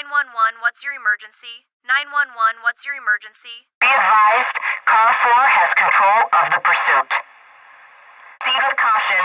911, what's your emergency? 911, what's your emergency? Be advised, Car 4 has control of the pursuit. Proceed with caution.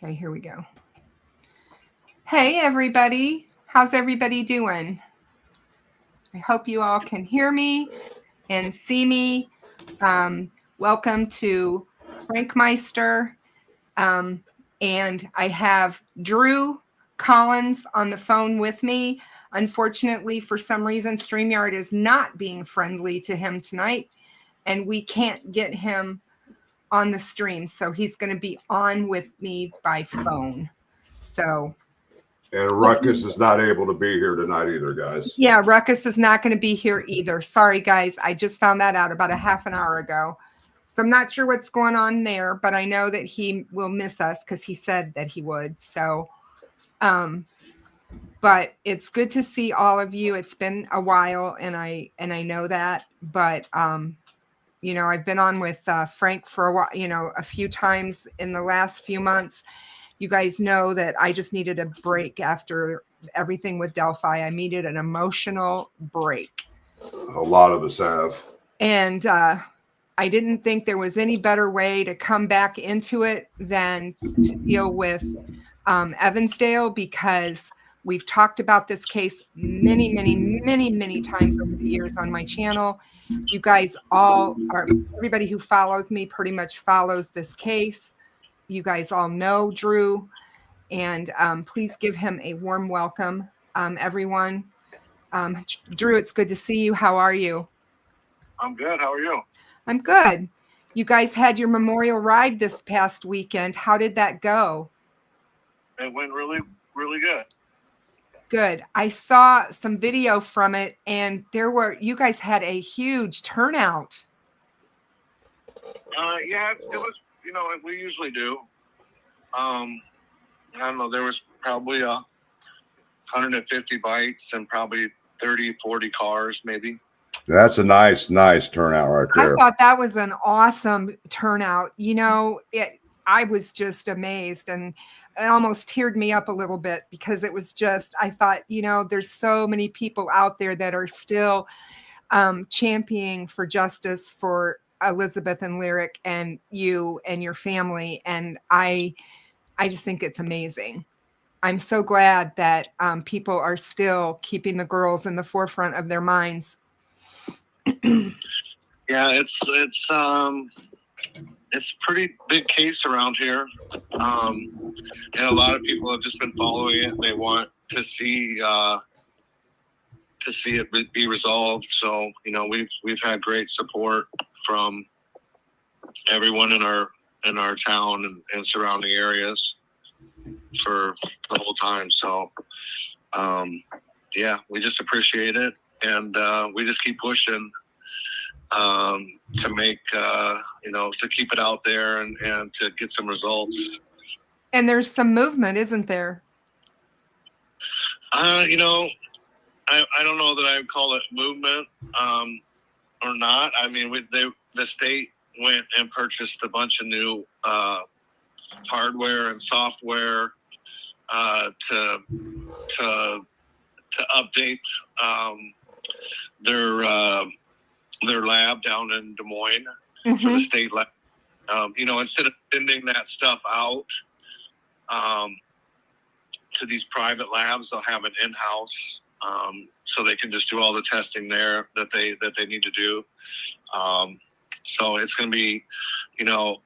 Okay, here we go. Hey, everybody. How's everybody doing? I hope you all can hear me and see me. Welcome to Frankmesiter. And I have Drew Collins on the phone with me. Unfortunately, for some reason, StreamYard is not being friendly to him tonight, and we can't get him on the stream. So he's going to be on with me by phone. So. And Ruckus is not able to be here tonight either, guys. Yeah, Ruckus is not going to be here either. Sorry, guys. I just found that out about a half an hour ago. So I'm not sure what's going on there, but I know that he will miss us because he said that he would. So, but it's good to see all of you. It's been a while, and I know that. But you know, I've been on with Frank for a while. You know, a few times in the last few months. You guys know that I just needed a break after everything with Delphi. I needed an emotional break. A lot of us have. And I didn't think there was any better way to come back into it than to deal with Evansdale, because we've talked about this case many times over the years on my channel. You guys all are, everybody who follows me pretty much follows this case. You guys all know Drew, and please give him a warm welcome, everyone. Drew, it's good to see you. How are you? I'm good. How are you? I'm good. You guys had your memorial ride this past weekend. How did that go? It went really good. Good. I saw some video from it, and you guys had a huge turnout. Yeah, it was, you know, we usually do. I don't know, there was probably 150 bikes and probably 30, 40 cars maybe. That's a nice turnout right I there. thought that was an awesome turnout. I was just amazed, and it almost teared me up a little bit because it was just, I thought, there's so many people out there that are still championing for justice for Elizabeth and Lyric and you and your family. And I just think it's amazing. I'm so glad that people are still keeping the girls in the forefront of their minds. Yeah, it's a pretty big case around here, and a lot of people have just been following it. They want to see it be resolved. So we've had great support from everyone in our town and surrounding areas for the whole time. So we just appreciate it, and we just keep pushing to make to keep it out there and to get some results. And there's some movement, isn't there? I don't know that I would call it movement or not. I mean, the state went and purchased a bunch of new hardware and software to update their lab down in Des Moines for the state lab. Instead of sending that stuff out to these private labs, they'll have it in-house, so they can just do all the testing there that they need to do. So it's going to be, they'll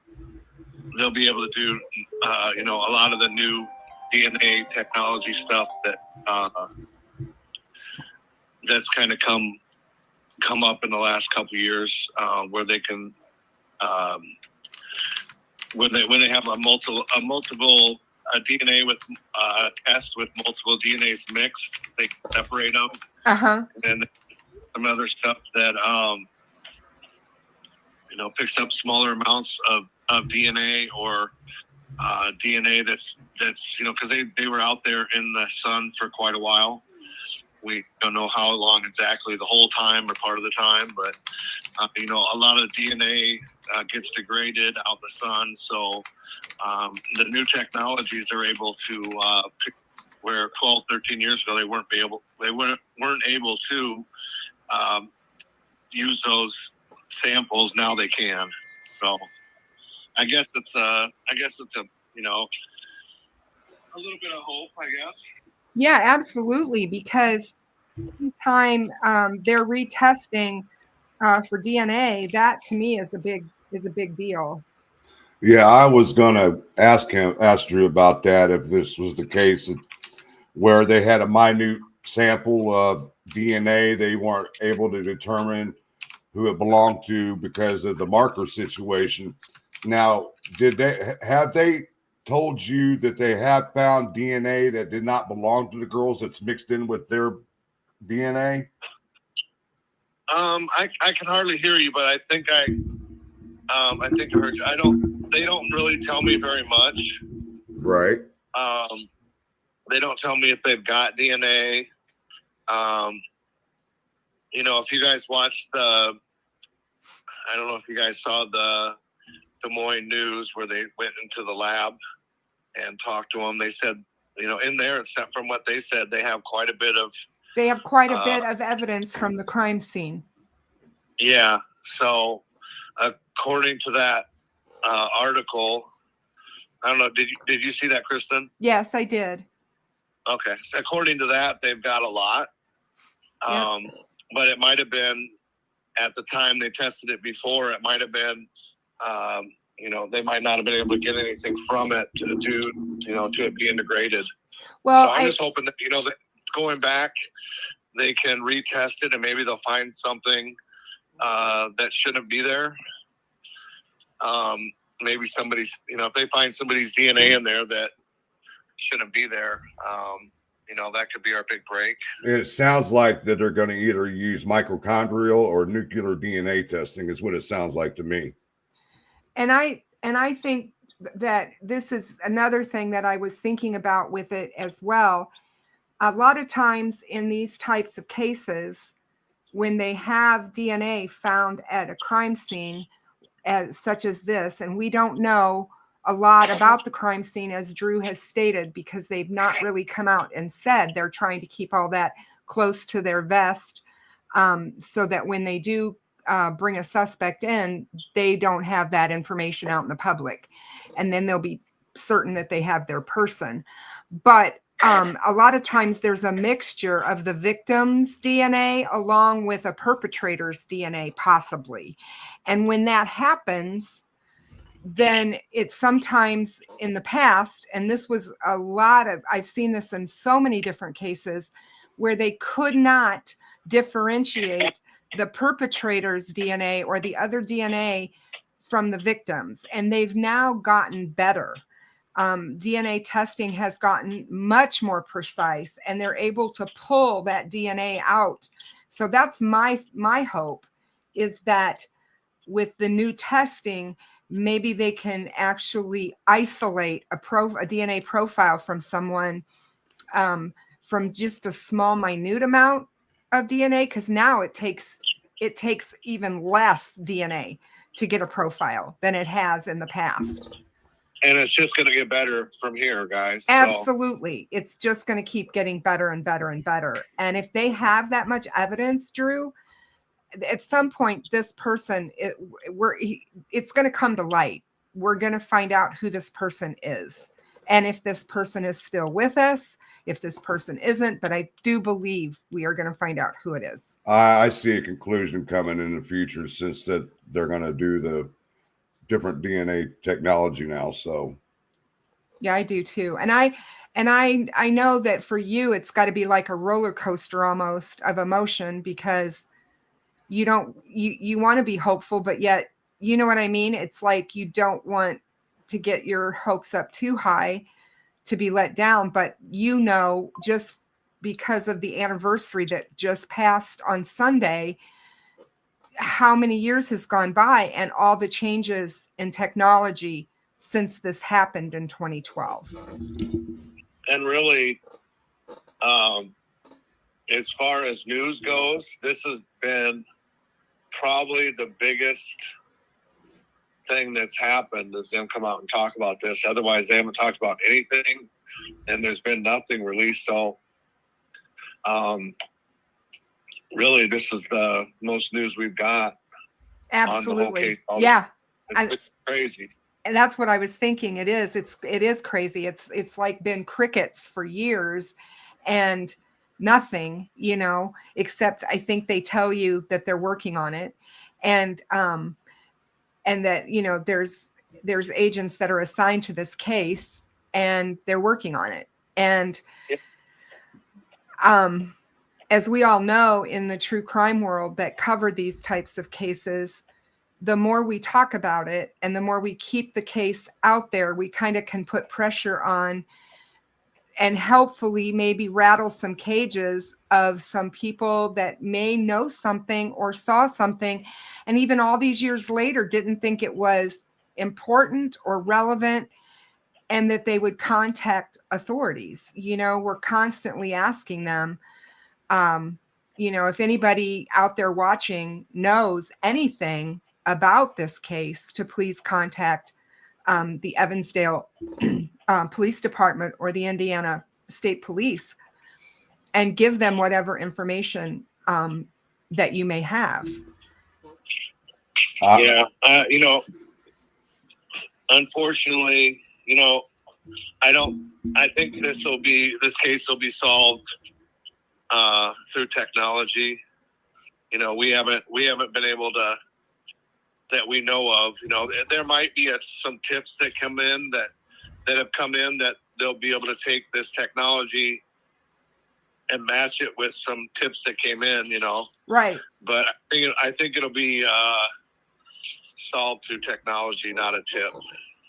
be able to do, a lot of the new DNA technology stuff that that's kind of come up in the last couple of years, where they can, when they have a multiple DNA with test with multiple DNAs mixed, they can separate them. And then some other stuff that picks up smaller amounts of DNA or DNA that's because they were out there in the sun for quite a while. We don't know how long exactly, the whole time or part of the time, but a lot of DNA gets degraded out in the sun. So the new technologies are able to pick, where 12, 13 years ago they weren't able to use those samples. Now they can. So I guess it's a little bit of hope, I guess. Yeah, absolutely. Because anytime they're retesting for DNA, that to me is a big deal. Yeah, I was gonna ask Drew about that, if this was the case where they had a minute sample of DNA, they weren't able to determine who it belonged to because of the marker situation. Now, have they told you that they have found DNA that did not belong to the girls that's mixed in with their DNA? I can hardly hear you, but I think I heard you. They don't really tell me very much. Right. They don't tell me if they've got DNA. If you guys watched I don't know if you guys saw the Des Moines News where they went into the lab and talked to them. They said, in there, except from what they said, they have quite a bit of evidence from the crime scene. Yeah. So according to that article, I don't know, did you see that, Kristin? Yes, I did. Okay. So according to that, they've got a lot. But it might have been, at the time they tested it before, it might have been, they might not have been able to get anything from it to it being degraded. Well, so I'm just hoping that, that going back, they can retest it and maybe they'll find something that shouldn't be there. Maybe somebody's, if they find somebody's DNA in there that shouldn't be there, that could be our big break. It sounds like that they're going to either use mitochondrial or nuclear DNA testing is what it sounds like to me. And I think that this is another thing that I was thinking about with it as well. A lot of times in these types of cases, when they have DNA found at a crime scene such as this, and we don't know a lot about the crime scene, as Drew has stated, because they've not really come out and said. They're trying to keep all that close to their vest, so that when they do bring a suspect in, they don't have that information out in the public, and then they'll be certain that they have their person. But a lot of times there's a mixture of the victim's DNA along with a perpetrator's DNA, possibly. And when that happens, then it's sometimes in the past, and this was I've seen this in so many different cases, where they could not differentiate the perpetrator's DNA or the other DNA from the victims. And they've now gotten better. DNA testing has gotten much more precise, and they're able to pull that DNA out. So that's my hope, is that with the new testing, maybe they can actually isolate a DNA profile from someone from just a small, minute amount of DNA, because now it takes even less DNA to get a profile than it has in the past. And it's just going to get better from here, guys. Absolutely. So it's just going to keep getting better and better and better. And if they have that much evidence, Drew, at some point, this person, it's going to come to light. We're going to find out who this person is. And if this person is still with us, if this person isn't, but I do believe we are going to find out who it is. I see a conclusion coming in the future, since that they're going to do the different DNA technology now. So yeah, I do too. And I know that for you, it's got to be like a roller coaster almost of emotion, because you want to be hopeful, but yet, you know what I mean? It's like you don't want to get your hopes up too high to be let down. But just because of the anniversary that just passed on Sunday, how many years has gone by, and all the changes in technology since this happened in 2012. And really, as far as news goes, this has been probably the biggest thing that's happened, is them come out and talk about this. Otherwise, they haven't talked about anything, and there's been nothing released. So really, this is the most news we've got. Absolutely. On the whole case. Yeah. It's crazy. And that's what I was thinking. It is crazy. It's like been crickets for years and nothing, except I think they tell you that they're working on it. And that, there's agents that are assigned to this case, and they're working on it. And, as we all know, in the true crime world that cover these types of cases, the more we talk about it and the more we keep the case out there, we kind of can put pressure on and helpfully maybe rattle some cages of some people that may know something or saw something, and even all these years later didn't think it was important or relevant, and that they would contact authorities. We're constantly asking them, if anybody out there watching knows anything about this case, to please contact the Evansdale Police Department or the Indiana State Police, and give them whatever information that you may have. Unfortunately, I think this case will be solved through technology. We haven't been able to, that we know of. There might be some tips that come in that have come in, that they'll be able to take this technology and match it with some tips that came in, Right. But I think it'll be solved through technology, not a tip.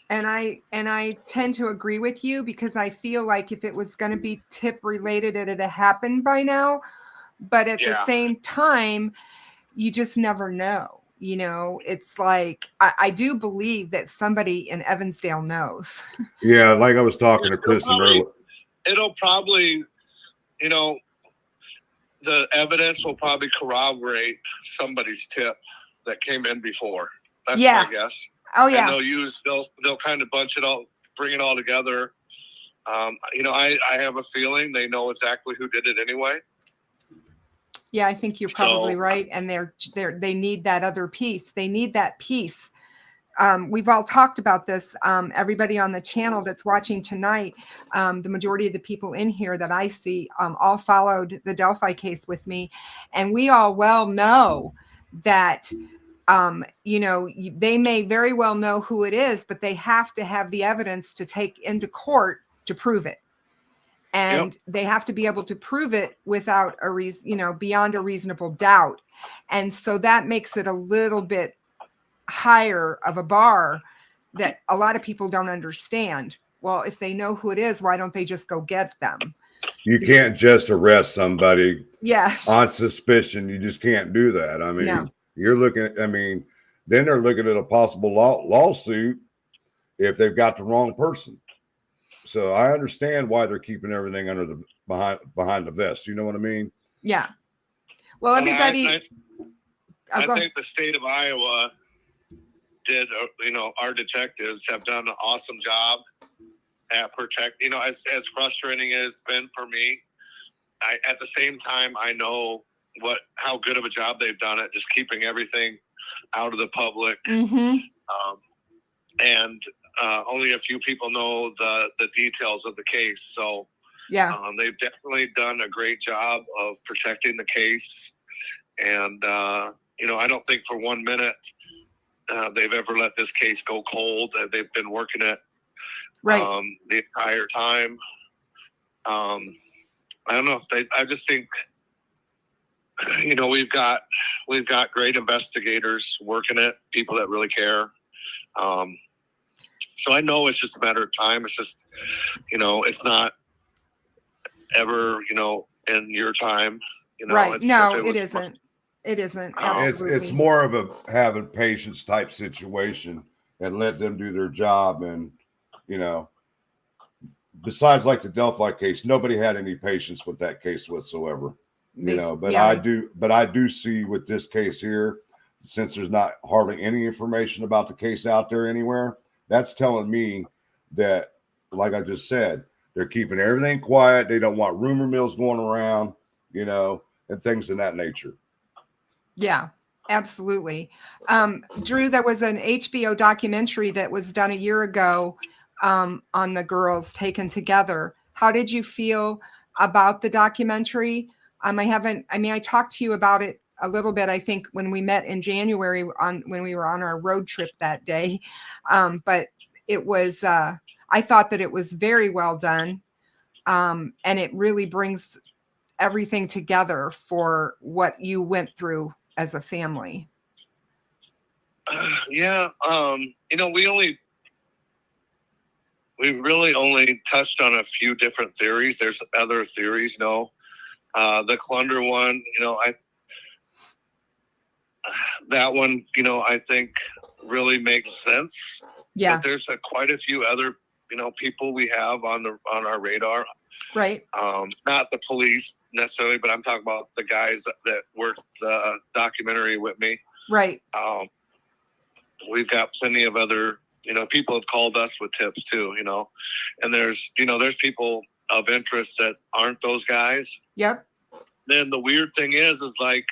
And I tend to agree with you, because I feel like if it was going to be tip related, it'd have happened by now. But at the same time, you just never know. It's like, I do believe that somebody in Evansdale knows. Yeah, like I was talking to Kristin earlier. It'll probably, the evidence will probably corroborate somebody's tip that came in before. That's my guess. Oh, And yeah. they'll kind of bunch it all, bring it all together. I have a feeling they know exactly who did it anyway. Yeah, I think you're probably right. And they need that other piece. They need that piece. We've all talked about this. Everybody on the channel that's watching tonight, the majority of the people in here that I see all followed the Delphi case with me. And we all well know that, they may very well know who it is, but they have to have the evidence to take into court to prove it. And they have to be able to prove it without a reason, beyond a reasonable doubt. And so that makes it a little bit higher of a bar that a lot of people don't understand. Well, if they know who it is, why don't they just go get them? You can't just arrest somebody on suspicion. You just can't do that. I mean, you're looking at, then they're looking at a possible lawsuit if they've got the wrong person. So I understand why they're keeping everything under the behind the vest. You know what I mean? Yeah. Well, everybody. I think the state of Iowa did, our detectives have done an awesome job at as frustrating as it's been for me. At the same time, I know how good of a job they've done at just keeping everything out of the public. Mm-hmm. And only a few people know the details of the case. So they've definitely done a great job of protecting the case. And, I don't think for 1 minute they've ever let this case go cold. They've been working it the entire time. I don't know. I just think, we've got great investigators working it, people that really care. So I know it's just a matter of time. It's just, it's not ever, in your time. Right. No, it isn't. It isn't. Absolutely. It's more of a having patience type situation and let them do their job. And, besides like the Delphi case, nobody had any patience with that case whatsoever. I do see with this case here, since there's not hardly any information about the case out there anywhere, that's telling me that, like I just said, they're keeping everything quiet. They don't want rumor mills going around, and things of that nature. Yeah, absolutely. Drew, there was an HBO documentary that was done a year ago on the girls taken together. How did you feel about the documentary? I talked to you about it a little bit, I think, when we met in January when we were on our road trip that day. But it was, I thought that it was very well done. And it really brings everything together for what you went through as a family. We really only touched on a few different theories. There's other theories, the Clunder one, that one, I think really makes sense. Yeah. But there's quite a few other, people we have on our radar. Right. Not the police necessarily, but I'm talking about the guys that worked the documentary with me. Right. We've got plenty of other, people have called us with tips too, and there's people of interest that aren't those guys. Yep. Then the weird thing is like,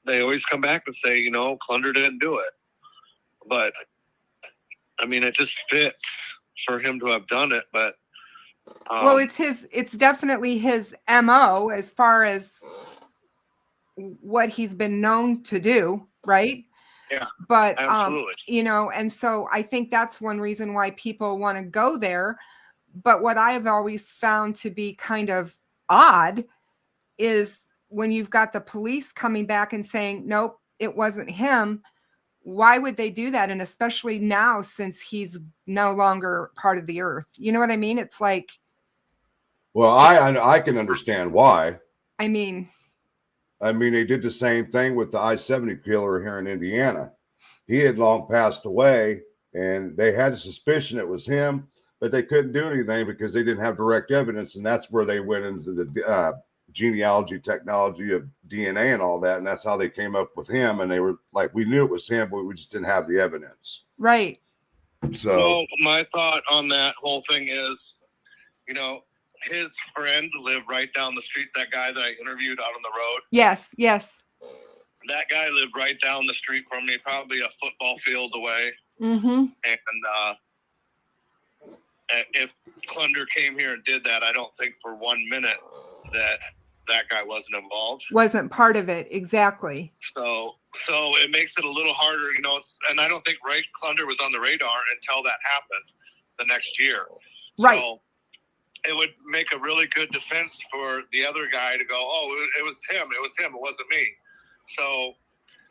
they always come back and say, Clunder didn't do it. But it just fits for him to have done it. But well, it's definitely his MO as far as what he's been known to do, right? Yeah. But absolutely. And so I think that's one reason why people want to go there. But what I have always found to be kind of odd is when you've got the police coming back and saying, nope, it wasn't him. Why would they do that? And especially now, since he's no longer part of the earth. You know what I mean? It's like. Well, I can understand why. I mean, they did the same thing with the I-70 killer here in Indiana. He had long passed away, and they had a suspicion it was him, but they couldn't do anything because they didn't have direct evidence, and that's where they went into the genealogy technology of DNA and all that. And that's how they came up with him. And they were like, we knew it was him, but we just didn't have the evidence. Right. So, well, my thought on that whole thing is, you know, his friend lived right down the street. That guy that I interviewed out on the road. Yes. Yes. That guy lived right down the street from me, probably a football field away. Mm-hmm. And if Clunder came here and did that, I don't think for 1 minute that guy wasn't involved. Wasn't part of it. Exactly. So it makes it a little harder, you know. And I don't think Clunder was on the radar until that happened the next year. Right. So it would make a really good defense for the other guy to go, oh, it was him. It was him. It wasn't me. So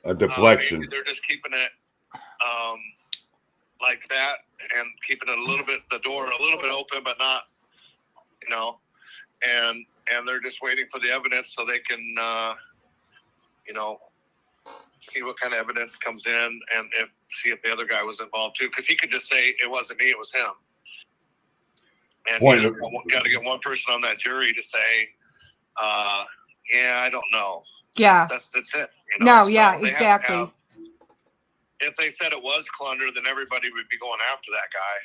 a deflection. They're just keeping it like that and keeping it the door a little bit open, but not, you know, and they're just waiting for the evidence so they can, you know, see what kind of evidence comes in and see if the other guy was involved too. Because he could just say it wasn't me, it was him. And got to get one person on that jury to say, yeah, I don't know. Yeah. That's it. You know? No, yeah, exactly. If they said it was Clunder, then everybody would be going after that guy.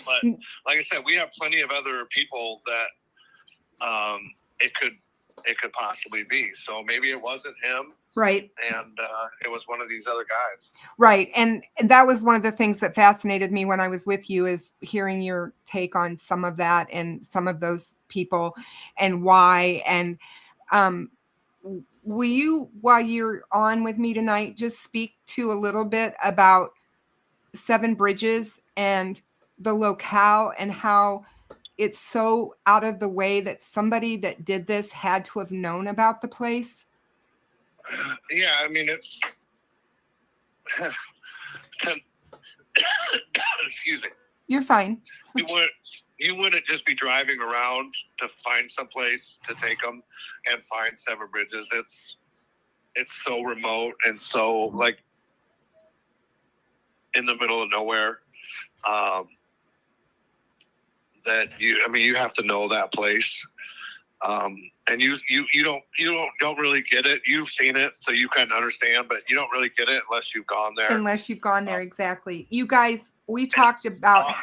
But like I said, we have plenty of other people that it could possibly be. So maybe it wasn't him. Right. And it was one of these other guys. Right. And that was one of the things that fascinated me when I was with you, is hearing your take on some of that and some of those people and why. And will you, while you're on with me tonight, just speak to a little bit about Seven Bridges and the locale and how it's so out of the way that somebody that did this had to have known about the place? Yeah, I mean, it's excuse me. You're fine. You wouldn't just be driving around to find someplace to take them and find Seven Bridges. It's so remote and so like in the middle of nowhere. That you have to know that place. And you don't really get it. You've seen it, so you kind of understand, but you don't really get it unless you've gone there. Unless you've gone there, exactly. You guys, we talked about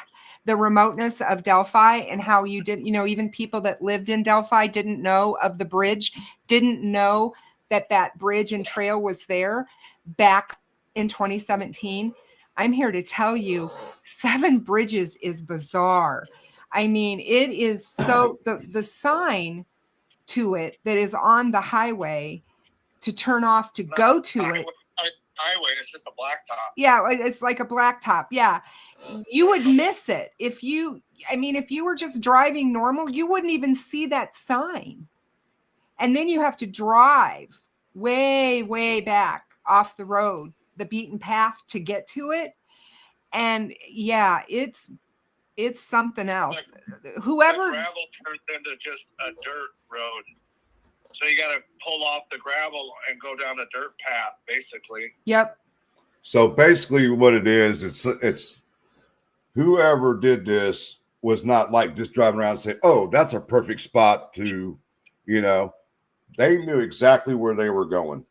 the remoteness of Delphi and how you didn't, even people that lived in Delphi didn't know of the bridge, didn't know that bridge and trail was there back in 2017. I'm here to tell you, Seven Bridges is bizarre. I mean, it is so, the sign to it that is on the highway to turn off to go to it. Highway, it's just a blacktop. Yeah, it's like a blacktop. Yeah. You would miss it if you were just driving normal, you wouldn't even see that sign. And then you have to drive way, way back off the road, the beaten path to get to it. And yeah, it's something else. Whoever the gravel turns into just a dirt road. So you got to pull off the gravel and go down a dirt path, basically. Yep. So basically what it is, it's whoever did this was not like just driving around and saying, oh, that's a perfect spot to, they knew exactly where they were going.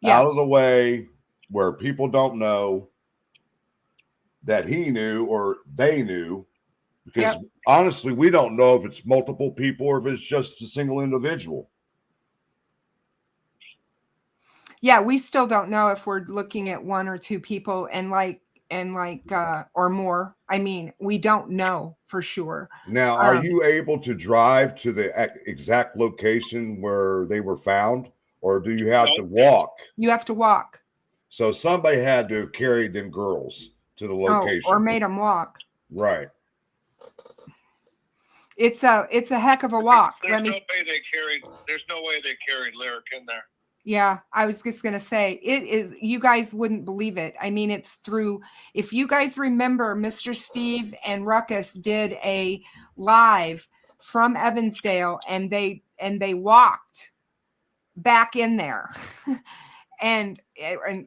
Yes. Out of the way where people don't know that he knew or they knew. Because honestly, we don't know if it's multiple people or if it's just a single individual. Yeah, we still don't know if we're looking at one or two people or more. I mean, we don't know for sure. Now, are you able to drive to the exact location where they were found, or do you have to walk? You have to walk. So somebody had to have carried them girls to the location. Or made them walk. Right. It's a heck of a walk. There's no way they carried Lyric in there. Yeah, I was just going to say, it is, you guys wouldn't believe it. I mean, it's through, if you guys remember, Mr. Steve and Ruckus did a live from Evansdale and they walked back in there. and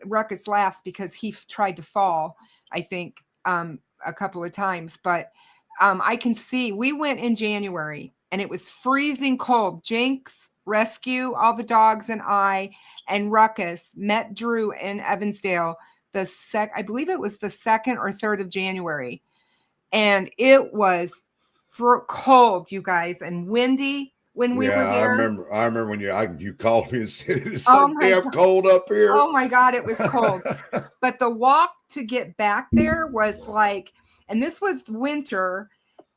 Ruckus laughs because he tried to fall, I think, a couple of times. But I can see, we went in January and it was freezing cold. Jinx, Rescue, all the dogs, and I and Ruckus met Drew in Evansdale I believe it was the 2nd or 3rd of January. And it was cold, you guys, and windy when we were there. I remember when you called me and said it's Oh so damn cold up here. Oh my God, it was cold. But the walk to get back there was like, and this was winter.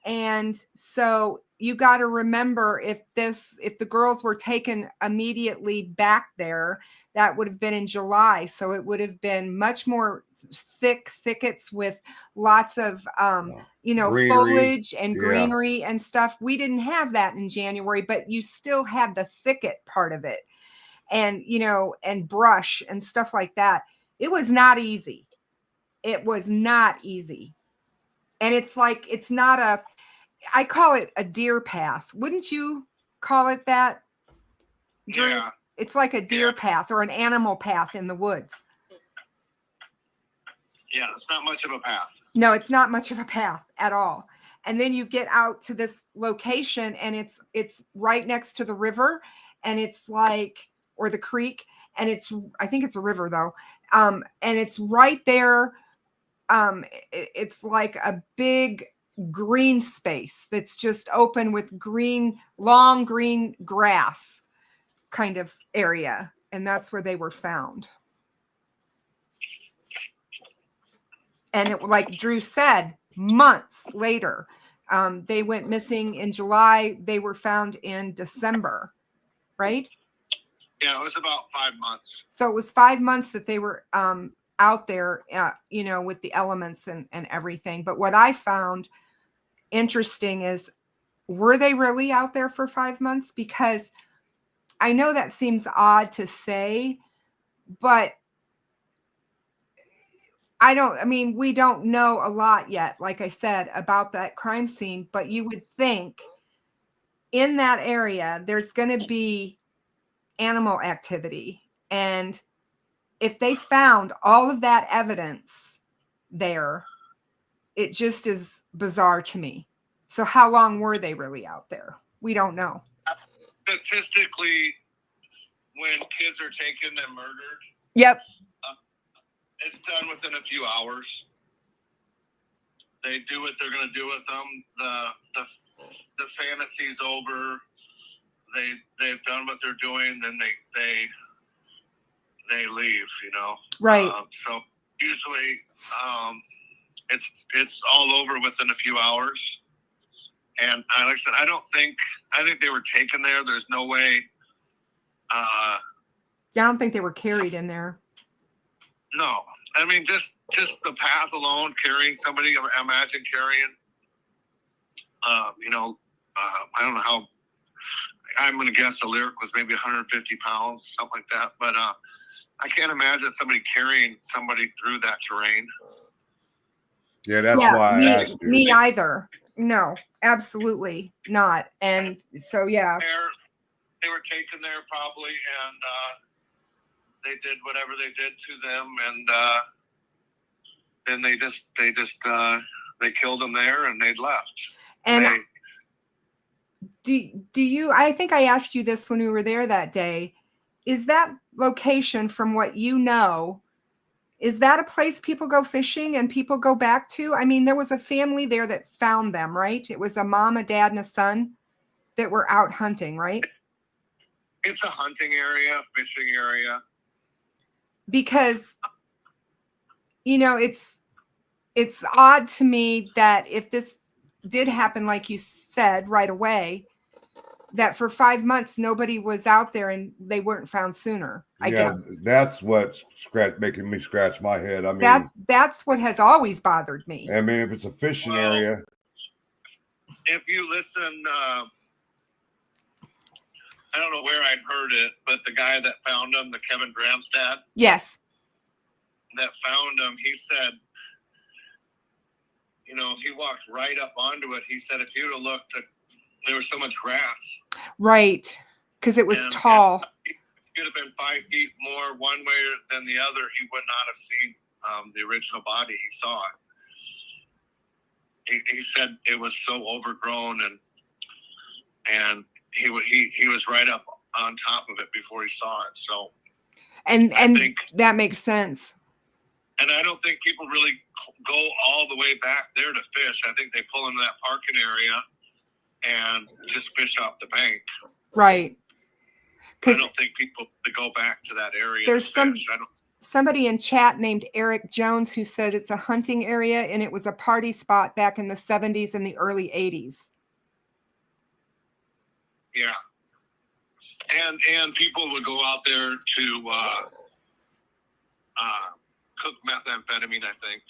And so you got to remember, if the girls were taken immediately back there, that would have been in July. So it would have been much more thickets with lots of, greenery, foliage and greenery and stuff. We didn't have that in January, but you still had the thicket part of it, and, and brush and stuff like that. It was not easy. It was not easy. And it's like, I call it a deer path. Wouldn't you call it that, Drew? Yeah. It's like a deer path or an animal path in the woods. Yeah, it's not much of a path. No, it's not much of a path at all. And then you get out to this location, and it's right next to the river, and it's like, or the creek, and I think it's a river though. And it's right there. It's like a big green space that's just open with long green grass kind of area. And that's where they were found. And it, like Drew said, months later, they went missing in July. They were found in December, right? Yeah, it was about 5 months. So it was 5 months that they were out there, with the elements and everything. But what I found interesting is, were they really out there for 5 months? Because I know that seems odd to say, but we don't know a lot yet, like I said, about that crime scene, but you would think in that area, there's going to be animal activity. And if they found all of that evidence there, it just is bizarre to me. So how long were they really out there? We don't know. Statistically, when kids are taken and murdered, yep, it's done within a few hours. They do what they're going to do with them. The fantasy's over. They've done what they're doing, then they leave. Right. So usually, it's all over within a few hours. And like I said, I think they were taken there. There's no way. I don't think they were carried in there. No, I mean, just the path alone, carrying somebody. Imagine carrying. I don't know how. I'm going to guess the lyric was maybe 150 pounds, something like that. But I can't imagine somebody carrying somebody through that terrain. Yeah, that's why I asked you. Me either. No, absolutely not. And so, yeah. They were taken there probably, and they did whatever they did to them, and then they killed them there, and they left. And do you? I think I asked you this when we were there that day. Is that location, from what you know, is that a place people go fishing and people go back to? I mean, there was a family there that found them, right? It was a mom, a dad, and a son that were out hunting, right? It's a hunting area, fishing area. Because, it's odd to me that if this did happen, like you said, right away, that for 5 months, nobody was out there and they weren't found sooner, I guess. That's what's making me scratch my head. I mean, that's what has always bothered me. I mean, if it's a fishing area. If you listen, I don't know where I'd heard it, but the guy that found him, the Kevin Gramstad. Yes. That found him, he said, he walked right up onto it. He said if you'd have looked, there was so much grass. Right. Because it was tall. It could have been 5 feet more one way than the other. He would not have seen the original body. He saw it. He said it was so overgrown, and he was right up on top of it before he saw it. So, and I think that makes sense. And I don't think people really go all the way back there to fish. I think they pull into that parking area and just fish off the bank. Right. I don't think people to go back to that area. There's to fish. somebody in chat named Eric Jones who said it's a hunting area and it was a party spot back in the 70s and the early 80s. Yeah. And people would go out there to cook methamphetamine, I think.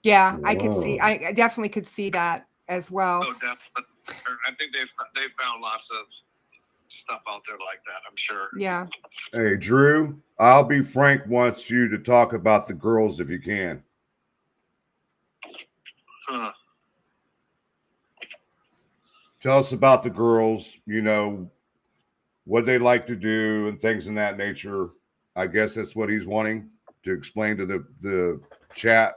Yeah, I definitely could see that as well. So definitely. I think they've found lots of stuff out there like that, I'm sure. Yeah. Hey, Drew, I'll be frank, wants you to talk about the girls if you can. Tell us about the girls, what they like to do and things in that nature. I guess that's what he's wanting to explain to the chat,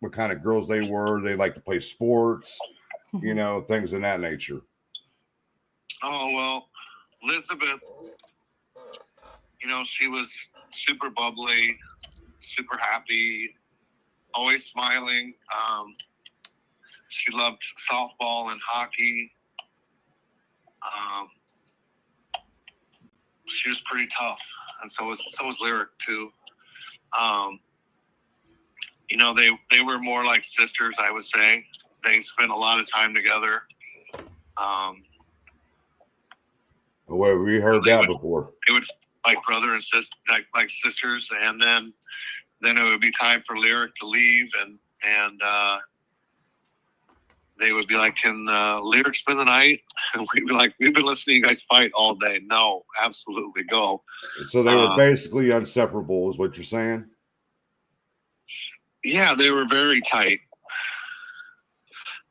what kind of girls they were. They like to play sports, things in that nature. Oh, well, Elizabeth, she was super bubbly, super happy, always smiling. She loved softball and hockey. She was pretty tough, and so was Lyric too. They were more like sisters, I would say. They spent a lot of time together. Well, we heard that before. They would like brother and sister, like sisters, and then it would be time for Lyric to leave, and they would be like, "Can Lyric spend the night?" And we'd be like, "We've been listening to you guys fight all day." No, absolutely, go. So they were basically inseparable, is what you're saying? Yeah, they were very tight.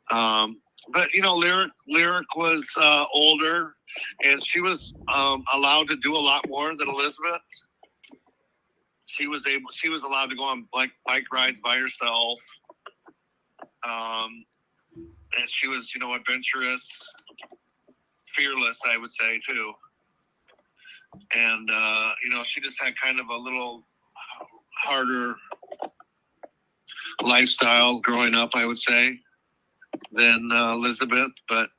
But Lyric was older, and she was allowed to do a lot more than Elizabeth. She was allowed to go on bike rides by herself. And she was, adventurous, fearless, I would say, too. And, she just had kind of a little harder lifestyle growing up, I would say, than Elizabeth. But,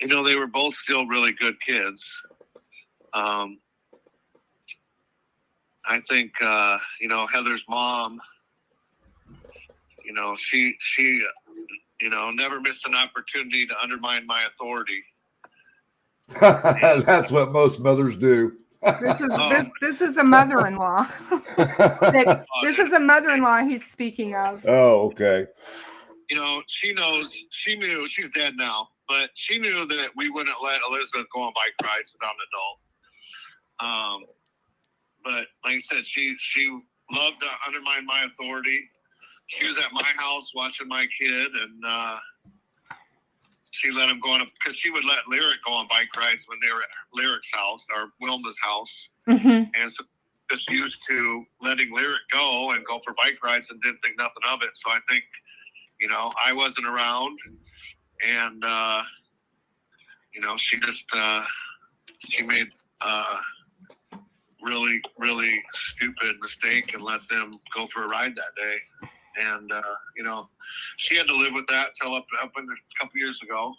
they were both still really good kids. I think, Heather's mom, she never missed an opportunity to undermine my authority. That's what most mothers do. This is a mother-in-law. This is a mother-in-law he's speaking of. Oh, okay. She knew, she's dead now, but she knew that we wouldn't let Elizabeth go on bike rides without an adult. But like I said, she loved to undermine my authority. She was at my house watching my kid, and she let him go on because she would let Lyric go on bike rides when they were at Lyric's house or Wilma's house. Mm-hmm. And so just used to letting Lyric go and go for bike rides and didn't think nothing of it. So I think, I wasn't around, and she just she made really, really stupid mistake and let them go for a ride that day. And, she had to live with that till up in a couple years ago.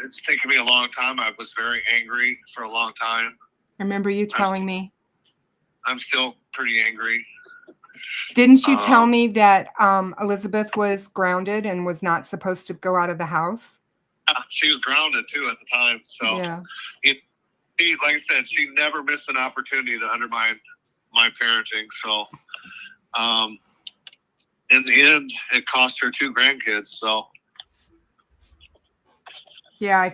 It's taken me a long time. I was very angry for a long time. I remember you telling me. I'm still pretty angry. Didn't you tell me that Elizabeth was grounded and was not supposed to go out of the house? She was grounded, too, at the time. So, yeah. Like I said, she never missed an opportunity to undermine my parenting. So, in the end, it cost her 2 grandkids. So, yeah, I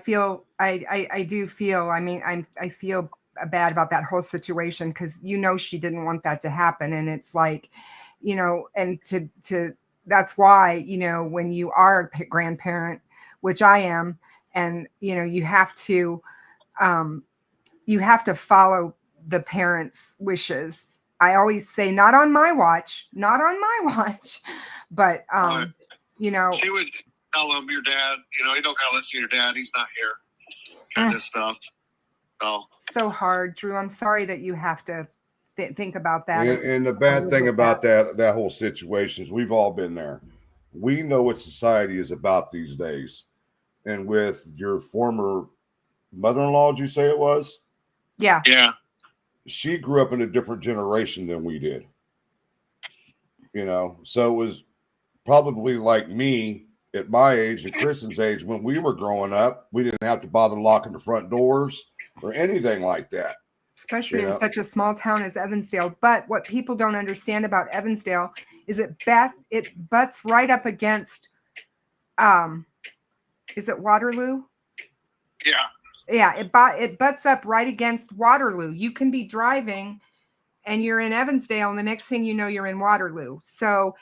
do feel. I mean, I feel bad about that whole situation because she didn't want that to happen, and it's like, and to that's why when you are a grandparent, which I am, and you have to follow the parents' wishes. I always say, not on my watch, but you know. She would tell him, your dad, you don't gotta listen to your dad. He's not here. Kind of stuff. So hard, Drew. I'm sorry that you have to think about that. And the bad thing about that whole situation is we've all been there. We know what society is about these days. And with your former mother-in-law, did you say it was? Yeah. Yeah. She grew up in a different generation than we did. So it was probably like me at my age and Kristin's age when we were growing up. We didn't have to bother locking the front doors or anything like that. Especially in such a small town as Evansdale. But what people don't understand about Evansdale is it butts right up against, is it Waterloo? Yeah. Yeah, it butts up right against Waterloo. You can be driving and you're in Evansdale, and the next thing you know, you're in Waterloo. So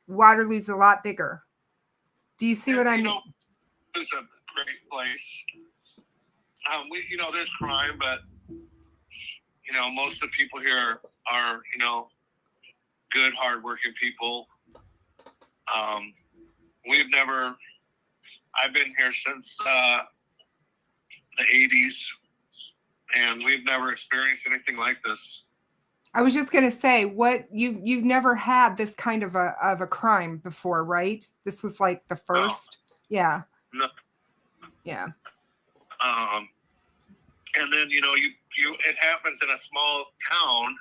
Waterloo's a lot bigger. Do you see what I mean? It's a great place. There's crime, but most of the people here are good, hardworking people. I've been here since the 80s, and we've never experienced anything like this. I was just gonna say, what you've never had this kind of a crime before, right? This was like the first. No. Yeah. No. Yeah. And then it happens in a small town,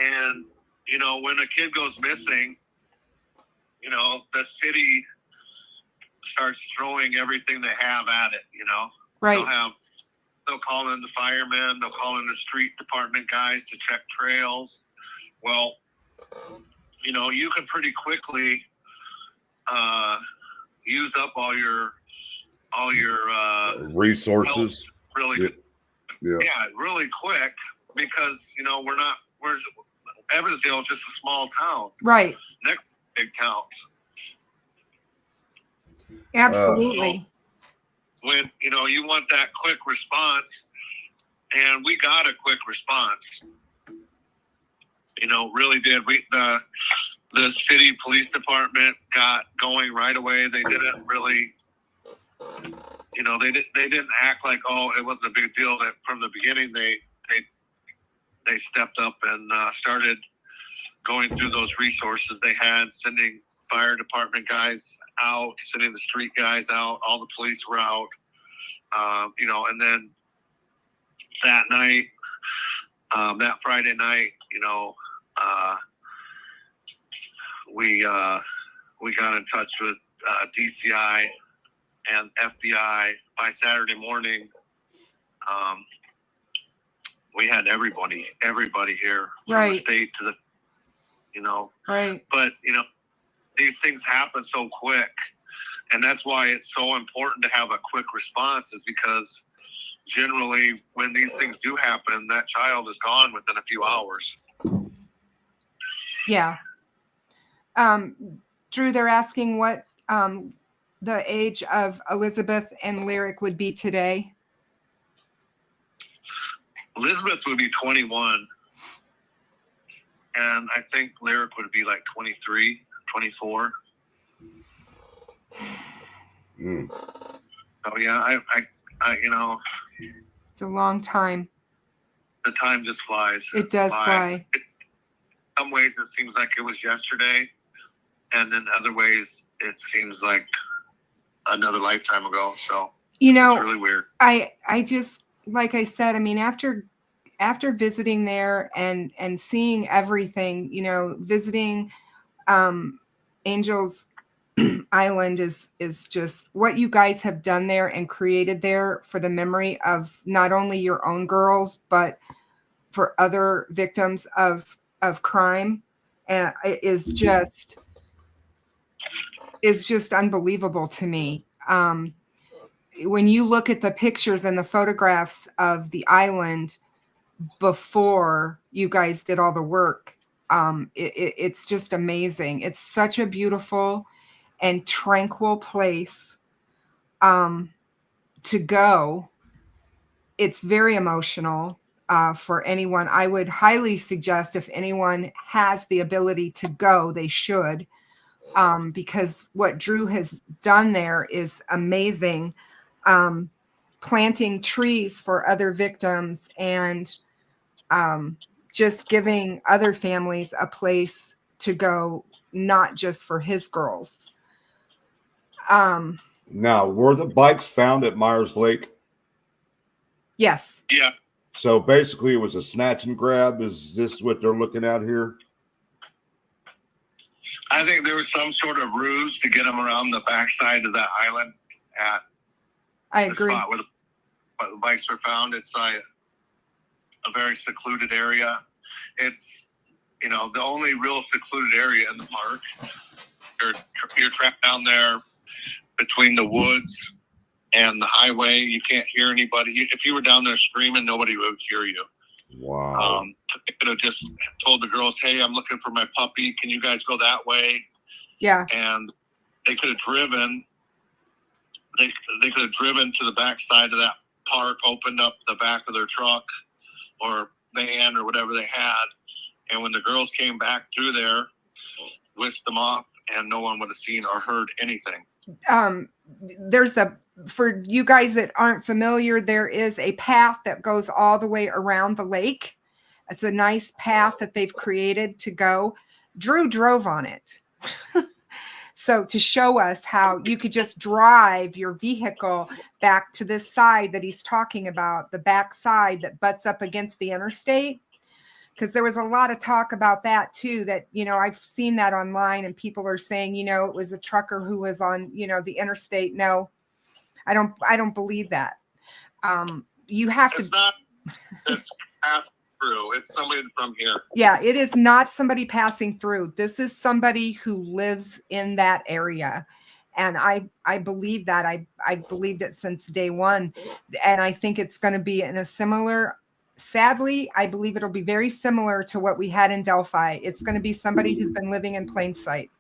and when a kid goes missing, the city starts throwing everything they have at it. Right. They'll call in the firemen, they'll call in the street department guys to check trails. Well, you can pretty quickly use up all your resources. Really, yeah, really quick, because we're Evansdale is just a small town, right? Next big towns. Absolutely. When you want that quick response, and we got a quick response. Really did. The city police department got going right away. They didn't really, they didn't act like, oh, it wasn't a big deal. That from the beginning they stepped up and started going through those resources they had, sending fire department guys out, sending the street guys out. All the police were out, and then that night, that Friday night, we got in touch with DCI and FBI. By Saturday morning, we had everybody here from the state to the, right. But these things happen so quick, and that's why it's so important to have a quick response, is because generally when these things do happen, that child is gone within a few hours. Yeah. Drew, they're asking what the age of Elizabeth and Lyric would be today. Elizabeth would be 21, and I think Lyric would be like 23, 24. Oh yeah, I it's a long time. The time just flies. It does fly. In some ways it seems like it was yesterday, and in other ways it seems like another lifetime ago. So it's really weird. I just, like I said, I mean, after visiting there and seeing everything, visiting Angels Island is just what you guys have done there and created there for the memory of not only your own girls, but for other victims of crime, and is just unbelievable to me. When you look at the pictures and the photographs of the island before you guys did all the work, it's just amazing. It's such a beautiful and tranquil place to go. It's very emotional for anyone. I would highly suggest, if anyone has the ability to go, they should. because what Drew has done there is amazing. Planting trees for other victims and just giving other families a place to go, not just for his girls. Now, were the bikes found at Myers Lake? Yes. Yeah. So basically, it was a snatch and grab. Is this what they're looking at here? I think there was some sort of ruse to get them around the backside of that island at I the agree. spot where the bikes were found. It's a very secluded area. It's, you know, the only real secluded area in the park. You're trapped down there between the woods and the highway. You can't hear anybody. If you were down there screaming, nobody would hear you. Wow. They could have just told the girls, hey, I'm looking for my puppy. Can you guys go that way? Yeah. And they could have driven. They could have driven to the backside of that park, opened up the back of their truck or van or whatever they had. And when the girls came back through there, whisked them off, and no one would have seen or heard anything. There's for you guys that aren't familiar, there is a path that goes all the way around the lake. It's a nice path that they've created to go. Drew drove on it. So to show us how you could just drive your vehicle back to this side that he's talking about, the back side that butts up against the interstate. Because there was a lot of talk about that too, that, you know, I've seen that online and people are saying, you know, it was a trucker who was on, you know, the interstate. No, I don't believe that. You have It's not, it's passed through. It's somebody from here. Yeah, it is not somebody passing through. This is somebody who lives in that area. And I believe that. I've believed it since day one. And I think it's going to be in a similar, sadly, I believe it'll be very similar to what we had in Delphi. It's going to be somebody who's been living in plain sight.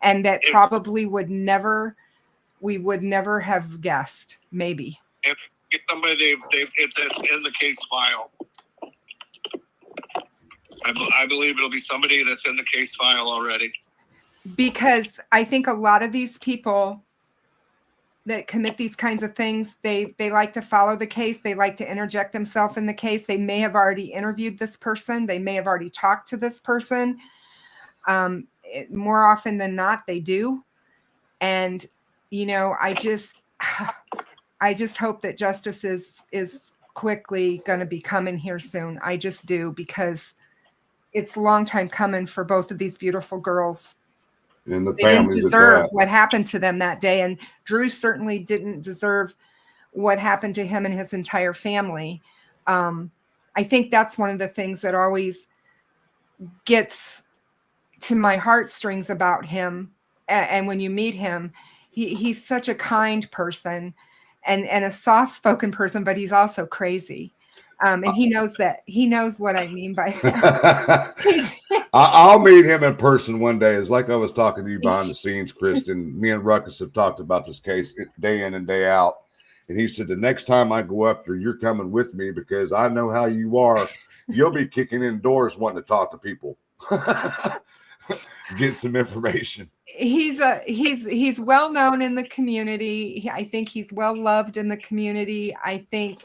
And that probably we would never have guessed, maybe. If somebody it's in the case file. I believe it'll be somebody that's in the case file already. Because I think a lot of these people that commit these kinds of things, they like to follow the case. They like to interject themselves in the case. They may have already interviewed this person. They may have already talked to this person. More often than not, they do. And, you know, I just hope that justice is quickly going to be coming here soon. I just do, because it's a long time coming for both of these beautiful girls. And the they didn't families deserve what happened to them that day. And Drew certainly didn't deserve what happened to him and his entire family. I think that's one of the things that always gets to my heartstrings about him. And when you meet him, he's such a kind person and a soft-spoken person, but he's also crazy. And he knows that. He knows what I mean by that. I'll meet him in person one day. It's like I was talking to you behind the scenes, Kristin. Me and Ruckus have talked about this case day in and day out. And he said, the next time I go up there, you're coming with me because I know how you are. You'll be kicking in doors wanting to talk to people. Get some information. He's well known in the community. I think he's well loved in the community. I think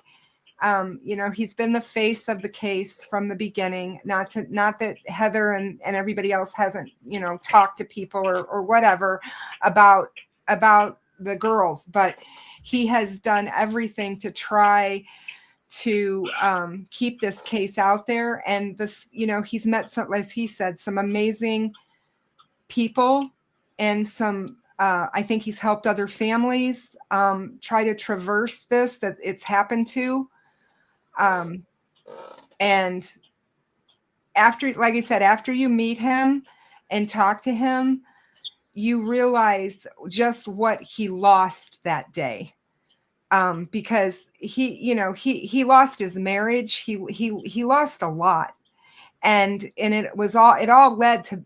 you know, he's been the face of the case from the beginning. Not that Heather and everybody else hasn't, you know, talked to people or whatever about the girls, but he has done everything to try to keep this case out there. And this, you know, he's met some, as he said, some amazing people and some. I think he's helped other families try to traverse this that it's happened to. And after, like I said, after you meet him and talk to him, you realize just what he lost that day. Because he lost his marriage. He lost a lot. And it all led to,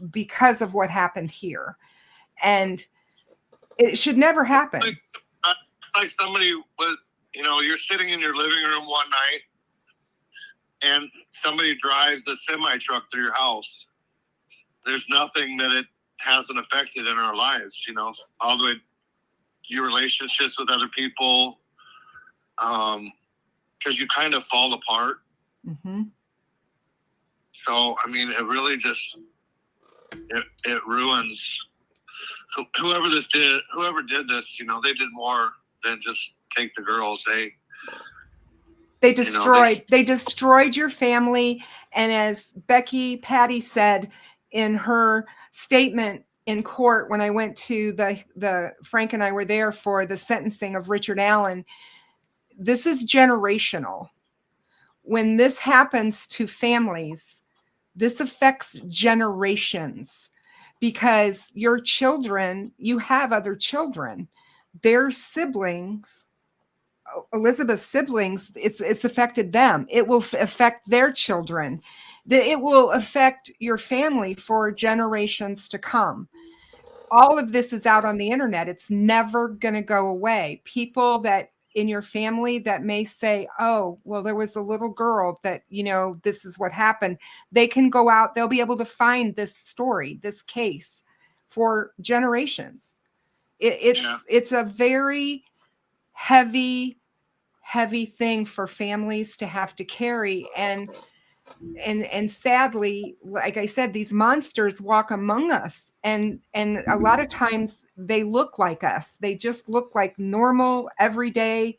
because of what happened here. And it should never happen. Like somebody was, you know, you're sitting in your living room one night and somebody drives a semi truck through your house. There's nothing that has an effect in our lives, you know, all the way your relationships with other people, because you kind of fall apart. Mm-hmm. So, I mean, it really just, it ruins whoever did this, you know, they did more than just take the girls. They destroyed your family. And as Patty said in her statement in court, when I went to the Frank and I were there for the sentencing of Richard Allen, this is generational. When this happens to families, this affects generations, because your children, you have other children, their siblings, Elizabeth's siblings, it's affected them. It will affect their children. It will affect your family for generations to come. All of this is out on the internet. It's never going to go away. People that in your family that may say, oh, well, there was a little girl that, you know, this is what happened. They can go out, they'll be able to find this story, this case for generations. It's a very heavy thing for families to have to carry. And sadly, like I said, these monsters walk among us, and a lot of times they look like us. They just look like normal, everyday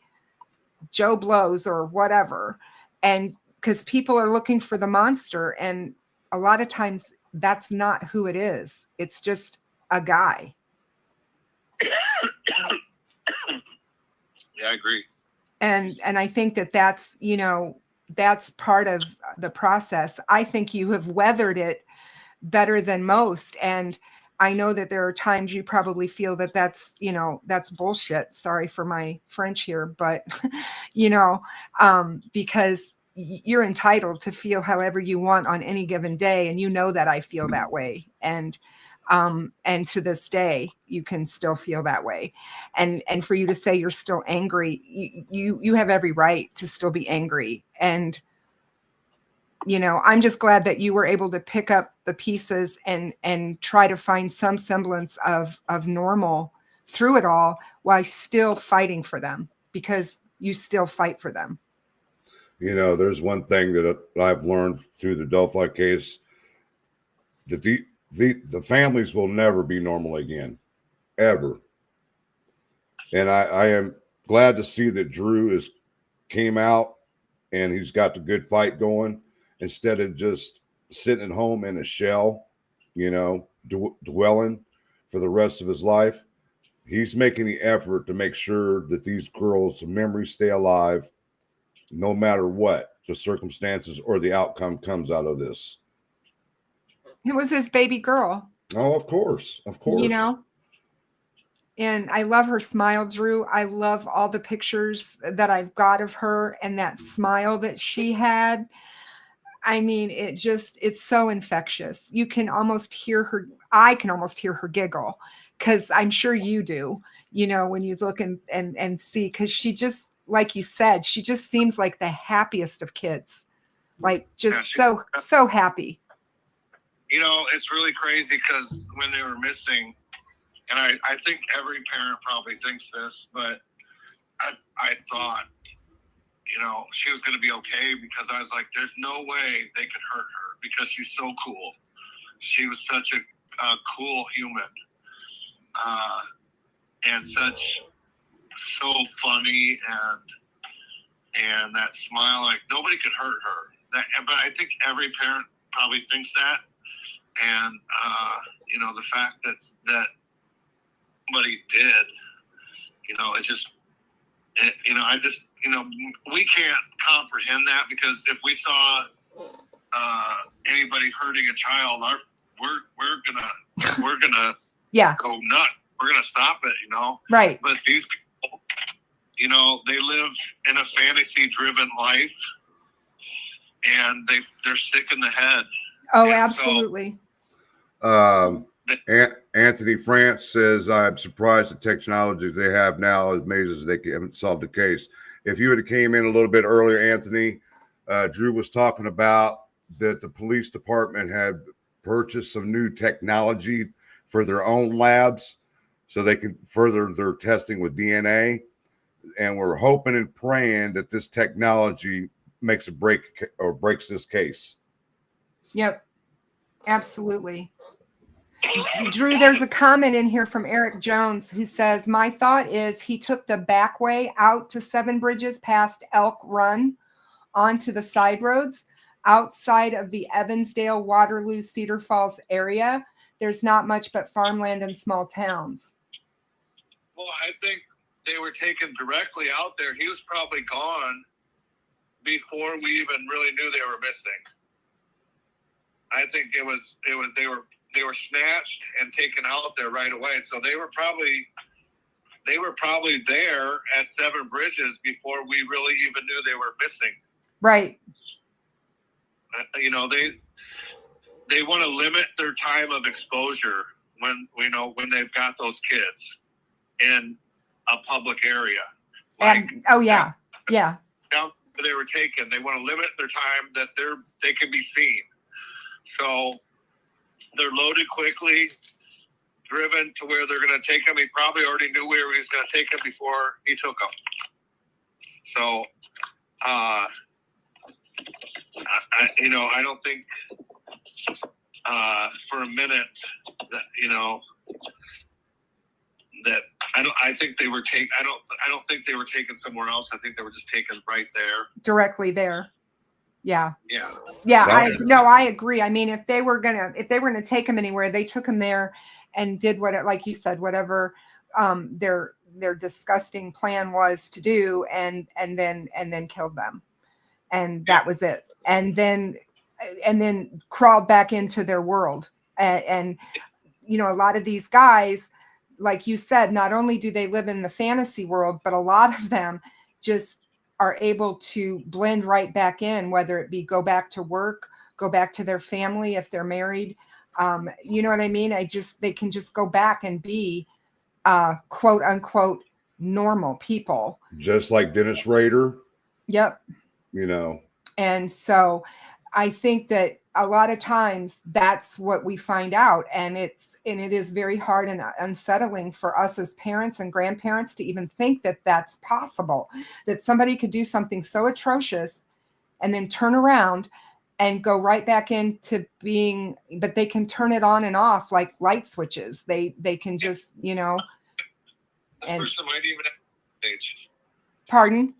Joe Blows or whatever. And because people are looking for the monster, and a lot of times that's not who it is. It's just a guy. Yeah, I agree. And I think that's, you know, that's part of the process. I think you have weathered it better than most. And I know that there are times you probably feel that that's, you know, that's bullshit. Sorry for my French here, but, you know, because you're entitled to feel however you want on any given day. And you know that I feel that way. And to this day, you can still feel that way. And for you to say you're still angry, you have every right to still be angry. And, you know, I'm just glad that you were able to pick up the pieces and try to find some semblance of normal through it all, while still fighting for them, because you still fight for them. You know, there's one thing that I've learned through the Delphi case, that the families will never be normal again, ever. And I am glad to see that Drew came out and he's got the good fight going, instead of just sitting at home in a shell, you know, dwelling for the rest of his life. He's making the effort to make sure that these girls' memories stay alive, no matter what the circumstances or the outcome comes out of this. It was his baby girl. Oh, of course. Of course. You know, and I love her smile, Drew. I love all the pictures that I've got of her and that smile that she had. I mean, it's so infectious. You can almost hear her. I can almost hear her giggle, because I'm sure you do, you know, when you look and see, because she just, like you said, she just seems like the happiest of kids, like just so happy. You know, it's really crazy, because when they were missing, and I think every parent probably thinks this, but I thought, you know, she was going to be okay, because I was like, there's no way they could hurt her, because she's so cool. She was such a cool human, and so funny, and that smile, like nobody could hurt her. But I think every parent probably thinks that. And, you know, the fact that what he did, you know, you know, you know, we can't comprehend that, because if we saw anybody hurting a child, we're gonna yeah, go nuts. We're gonna stop it, you know. Right. But these people, you know, they live in a fantasy-driven life, and they're sick in the head. Oh, and absolutely. Anthony France says, I'm surprised the technology they have now is amazing they haven't solved the case. If you would have came in a little bit earlier, Anthony, Drew was talking about that the police department had purchased some new technology for their own labs so they can further their testing with DNA. And we're hoping and praying that this technology makes a break or breaks this case. Yep, absolutely. Drew, there's a comment in here from Eric Jones who says, my thought is he took the back way out to Seven Bridges past Elk Run onto the side roads outside of the Evansdale, Waterloo, Cedar Falls area. There's not much but farmland and small towns. Well, I think they were taken directly out there. He was probably gone before we even really knew they were missing. I think they were snatched and taken out there right away. So they were probably there at Seven Bridges before we really even knew they were missing. Right. You know, they want to limit their time of exposure when they've got those kids in a public area. Like, yeah. Down where they were taken, they want to limit their time that they can be seen. So they're loaded quickly, driven to where they're going to take them. He probably already knew where he was going to take them before he took them. So, I don't think for a minute that, that I think they were taken. I don't think they were taken somewhere else. I think they were just taken right there. Directly there. Yeah. Yeah. I agree. I mean, if they were gonna take him anywhere, they took him there and did like you said, whatever their disgusting plan was to do, and then killed them, and that was it. And then crawled back into their world. And a lot of these guys, like you said, not only do they live in the fantasy world, but a lot of them just are able to blend right back in, whether it be go back to work, go back to their family if they're married. You know what I mean? They can just go back and be quote unquote normal people. Just like Dennis Rader. Yep. And so I think that a lot of times that's what we find out. And it is very hard and unsettling for us as parents and grandparents to even think that that's possible, that somebody could do something so atrocious and then turn around and go right back into being, but they can turn it on and off like light switches. They can just, This person might even have age. Pardon?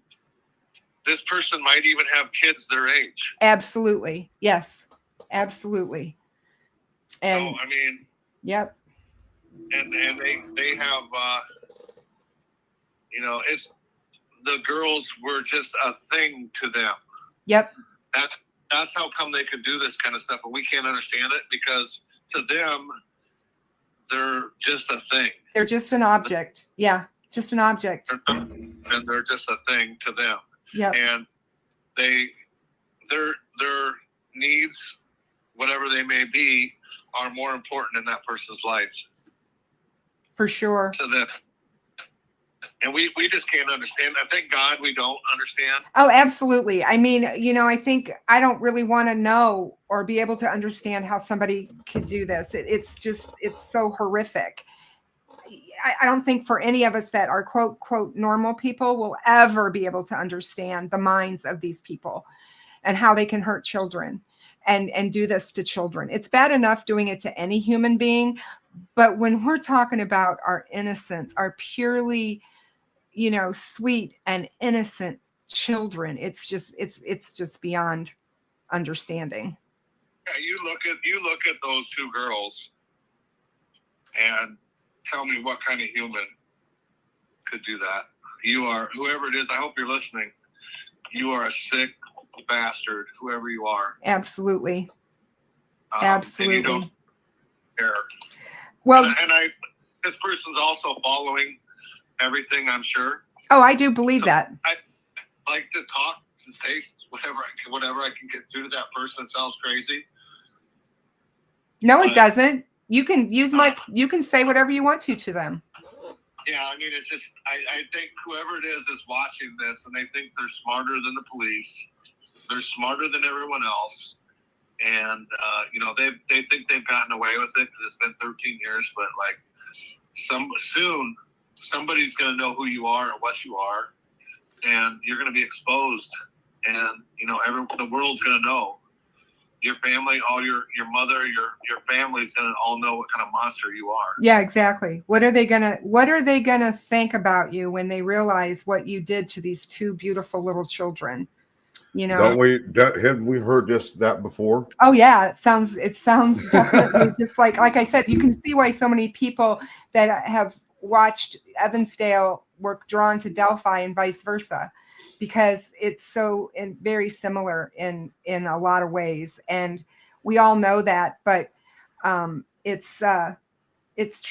This person might even have kids their age. Absolutely. Yes, absolutely. And yep. And they have, it's the girls were just a thing to them. Yep. That's how come they could do this kind of stuff, but we can't understand it because to them, they're just a thing. They're just an object. Yeah, just an object. And they're just a thing to them. Yep. And their needs, whatever they may be, are more important in that person's life. For sure. To them. And we just can't understand. I thank God we don't understand. Oh, absolutely. I mean, I think I don't really want to know or be able to understand how somebody could do this. It's so horrific. I don't think for any of us that are quote, quote, normal people will ever be able to understand the minds of these people and how they can hurt children and do this to children. It's bad enough doing it to any human being, but when we're talking about our innocence, our purely, sweet and innocent children, it's just beyond understanding. Yeah, you look at those two girls and tell me what kind of human could do that. You are, whoever it is, I hope you're listening. You are a sick bastard, whoever you are. Absolutely. Absolutely. And you don't care. Well, this person's also following everything, I'm sure. Oh, I do believe that. I like to talk and say whatever I can get through to that person. It sounds crazy. No, it doesn't. You can you can say whatever you want to them. Yeah, I mean, it's just, I think whoever it is watching this and they think they're smarter than the police. They're smarter than everyone else. and they think they've gotten away with it because it's been 13 years. But like soon, somebody's going to know who you are and what you are, and you're going to be exposed, and the world's going to know. Your family, all your mother, your family's gonna all know what kind of monster you are. Yeah, exactly. What are they gonna think about you when they realize what you did to these two beautiful little children? Haven't we heard that before? Oh yeah, it sounds definitely just like I said, you can see why so many people that have watched Evansdale were drawn to Delphi and vice versa, because it's so very similar in a lot of ways, and we all know that. But it is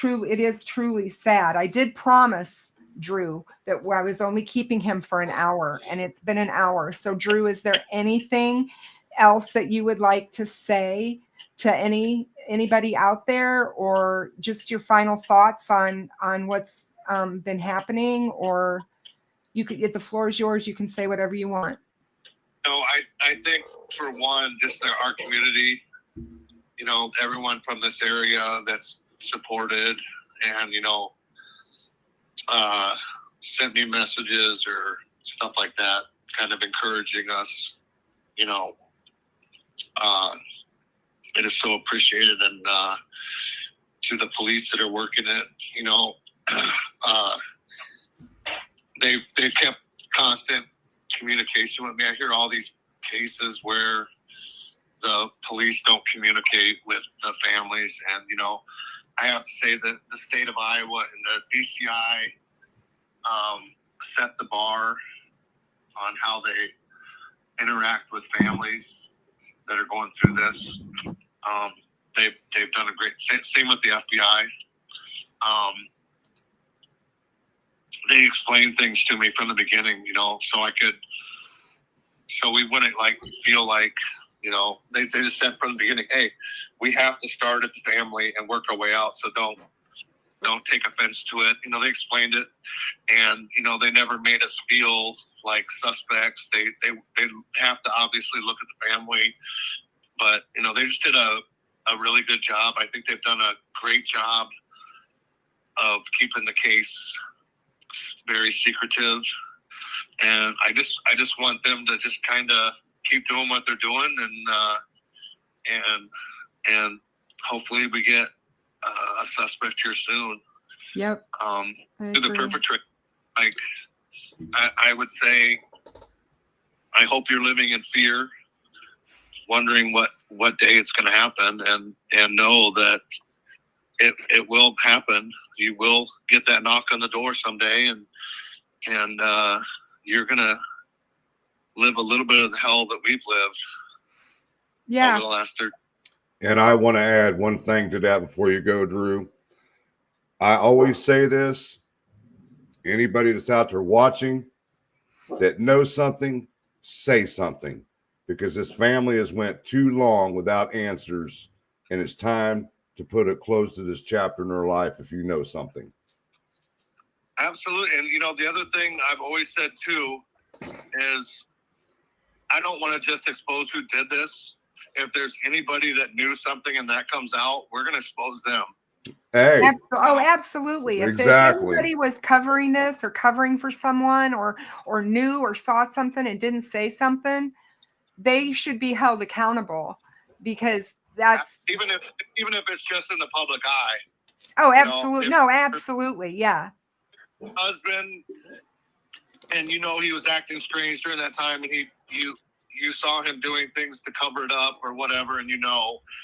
truly sad. I did promise Drew that I was only keeping him for an hour, and it's been an hour. So Drew, is there anything else that you would like to say to anybody out there, or just your final thoughts on what's been happening? Or you could, if the floor is yours, you can say whatever you want. No, I think for one, just our community, everyone from this area that's supported and, sent me messages or stuff like that, kind of encouraging us, it is so appreciated. And to the police that are working it, they've kept constant communication with me. I hear all these cases where the police don't communicate with the families, and I have to say that the state of Iowa and the DCI set the bar on how they interact with families that are going through this. They've done a great, same with the FBI. They explained things to me from the beginning, so we wouldn't feel like, they just said from the beginning, hey, we have to start at the family and work our way out. So don't take offense to it. They explained it, and, they never made us feel like suspects. They have to obviously look at the family, but, they just did a really good job. I think they've done a great job of keeping the case very secretive. And I just want them to just kind of keep doing what they're doing, and hopefully we get a suspect here soon. Yep. To the perpetrator, I would say, I hope you're living in fear, wondering what day it's going to happen, and know that it will happen. You will get that knock on the door someday, and you're going to live a little bit of the hell that we've lived over the last 30. And I want to add one thing to that before you go, Drew. I always say this: anybody that's out there watching that knows something, say something, because this family has went too long without answers, and it's time to put a close to this chapter in their life if you know something. Absolutely. And, the other thing I've always said, too, is I don't want to just expose who did this. If there's anybody that knew something and that comes out, we're going to expose them. Hey. Absolutely. Exactly. If anybody was covering this or covering for someone or knew or saw something and didn't say something, they should be held accountable, because that's even if it's just in the public eye. Oh, absolutely. Absolutely. Yeah. Husband, and he was acting strange during that time, and you saw him doing things to cover it up or whatever, and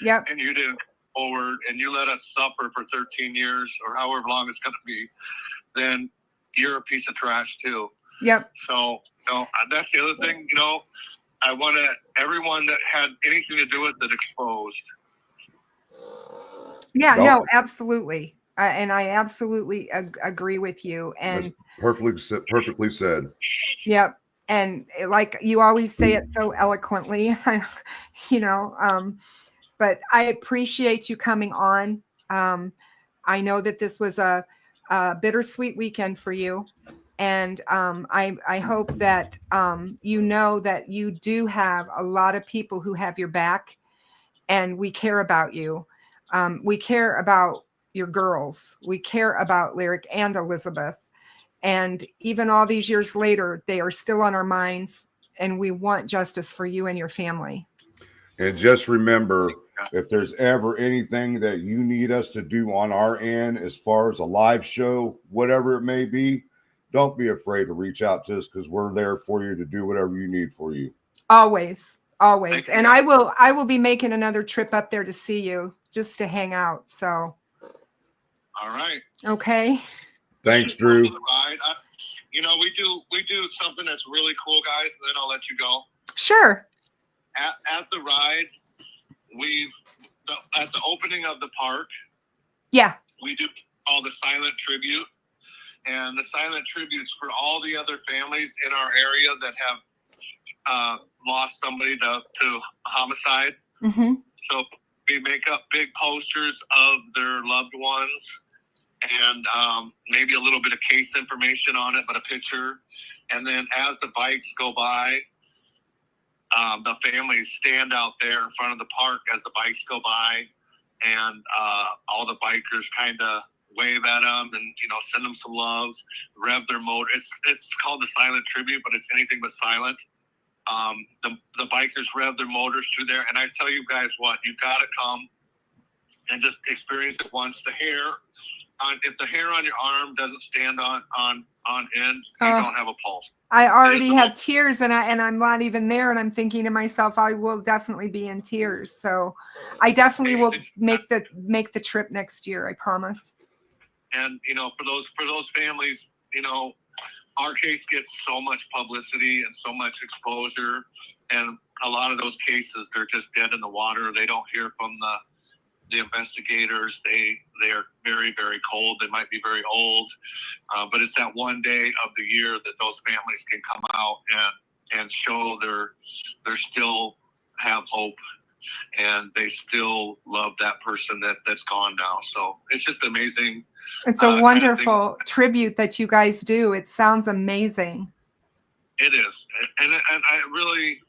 yep. And you didn't come forward, and you let us suffer for 13 years or however long it's going to be, then you're a piece of trash too. Yep. So that's the other thing. I want everyone that had anything to do with it exposed. Yeah. No, absolutely. And I absolutely agree with you. And that's perfectly said. Yep. And like you always say it so eloquently, but I appreciate you coming on. I know that this was a bittersweet weekend for you. And I hope that that you do have a lot of people who have your back, and we care about you. We care about your girls. We care about Lyric and Elizabeth. And even all these years later, they are still on our minds, and we want justice for you and your family. And just remember, if there's ever anything that you need us to do on our end, as far as a live show, whatever it may be, don't be afraid to reach out to us, because we're there for you to do whatever you need for you. Always. Thank you, And guys. I will be making another trip up there to see you, just to hang out. So, All right. okay. Thanks, Drew. Ride. We do something that's really cool, guys, and then I'll let you go. Sure. At the ride, at the opening of the park, Yeah. we do all the silent tribute, and the silent tributes for all the other families in our area that have lost somebody to homicide. Mm-hmm. So we make up big posters of their loved ones, and maybe a little bit of case information on it, but a picture. And then as the bikes go by, the families stand out there in front of the park as the bikes go by, and all the bikers kind of wave at them and send them some love, rev their motor. It's called the silent tribute, but it's anything but silent. The bikers rev their motors through there, and I tell you guys what, you've got to come and just experience it once. If the hair on your arm doesn't stand on end, you don't have a pulse. I already have tears, and I'm not even there, and I'm thinking to myself, I will definitely be in tears. So I definitely will make the trip next year. I promise. And for those families, our case gets so much publicity and so much exposure, and a lot of those cases, they're just dead in the water. They don't hear from the investigators. They are very, very cold. They might be very old, but it's that one day of the year that those families can come out and show they're still have hope, and they still love that person that's gone now. So it's just amazing. It's a wonderful tribute that you guys do. It sounds amazing. It is, and I really,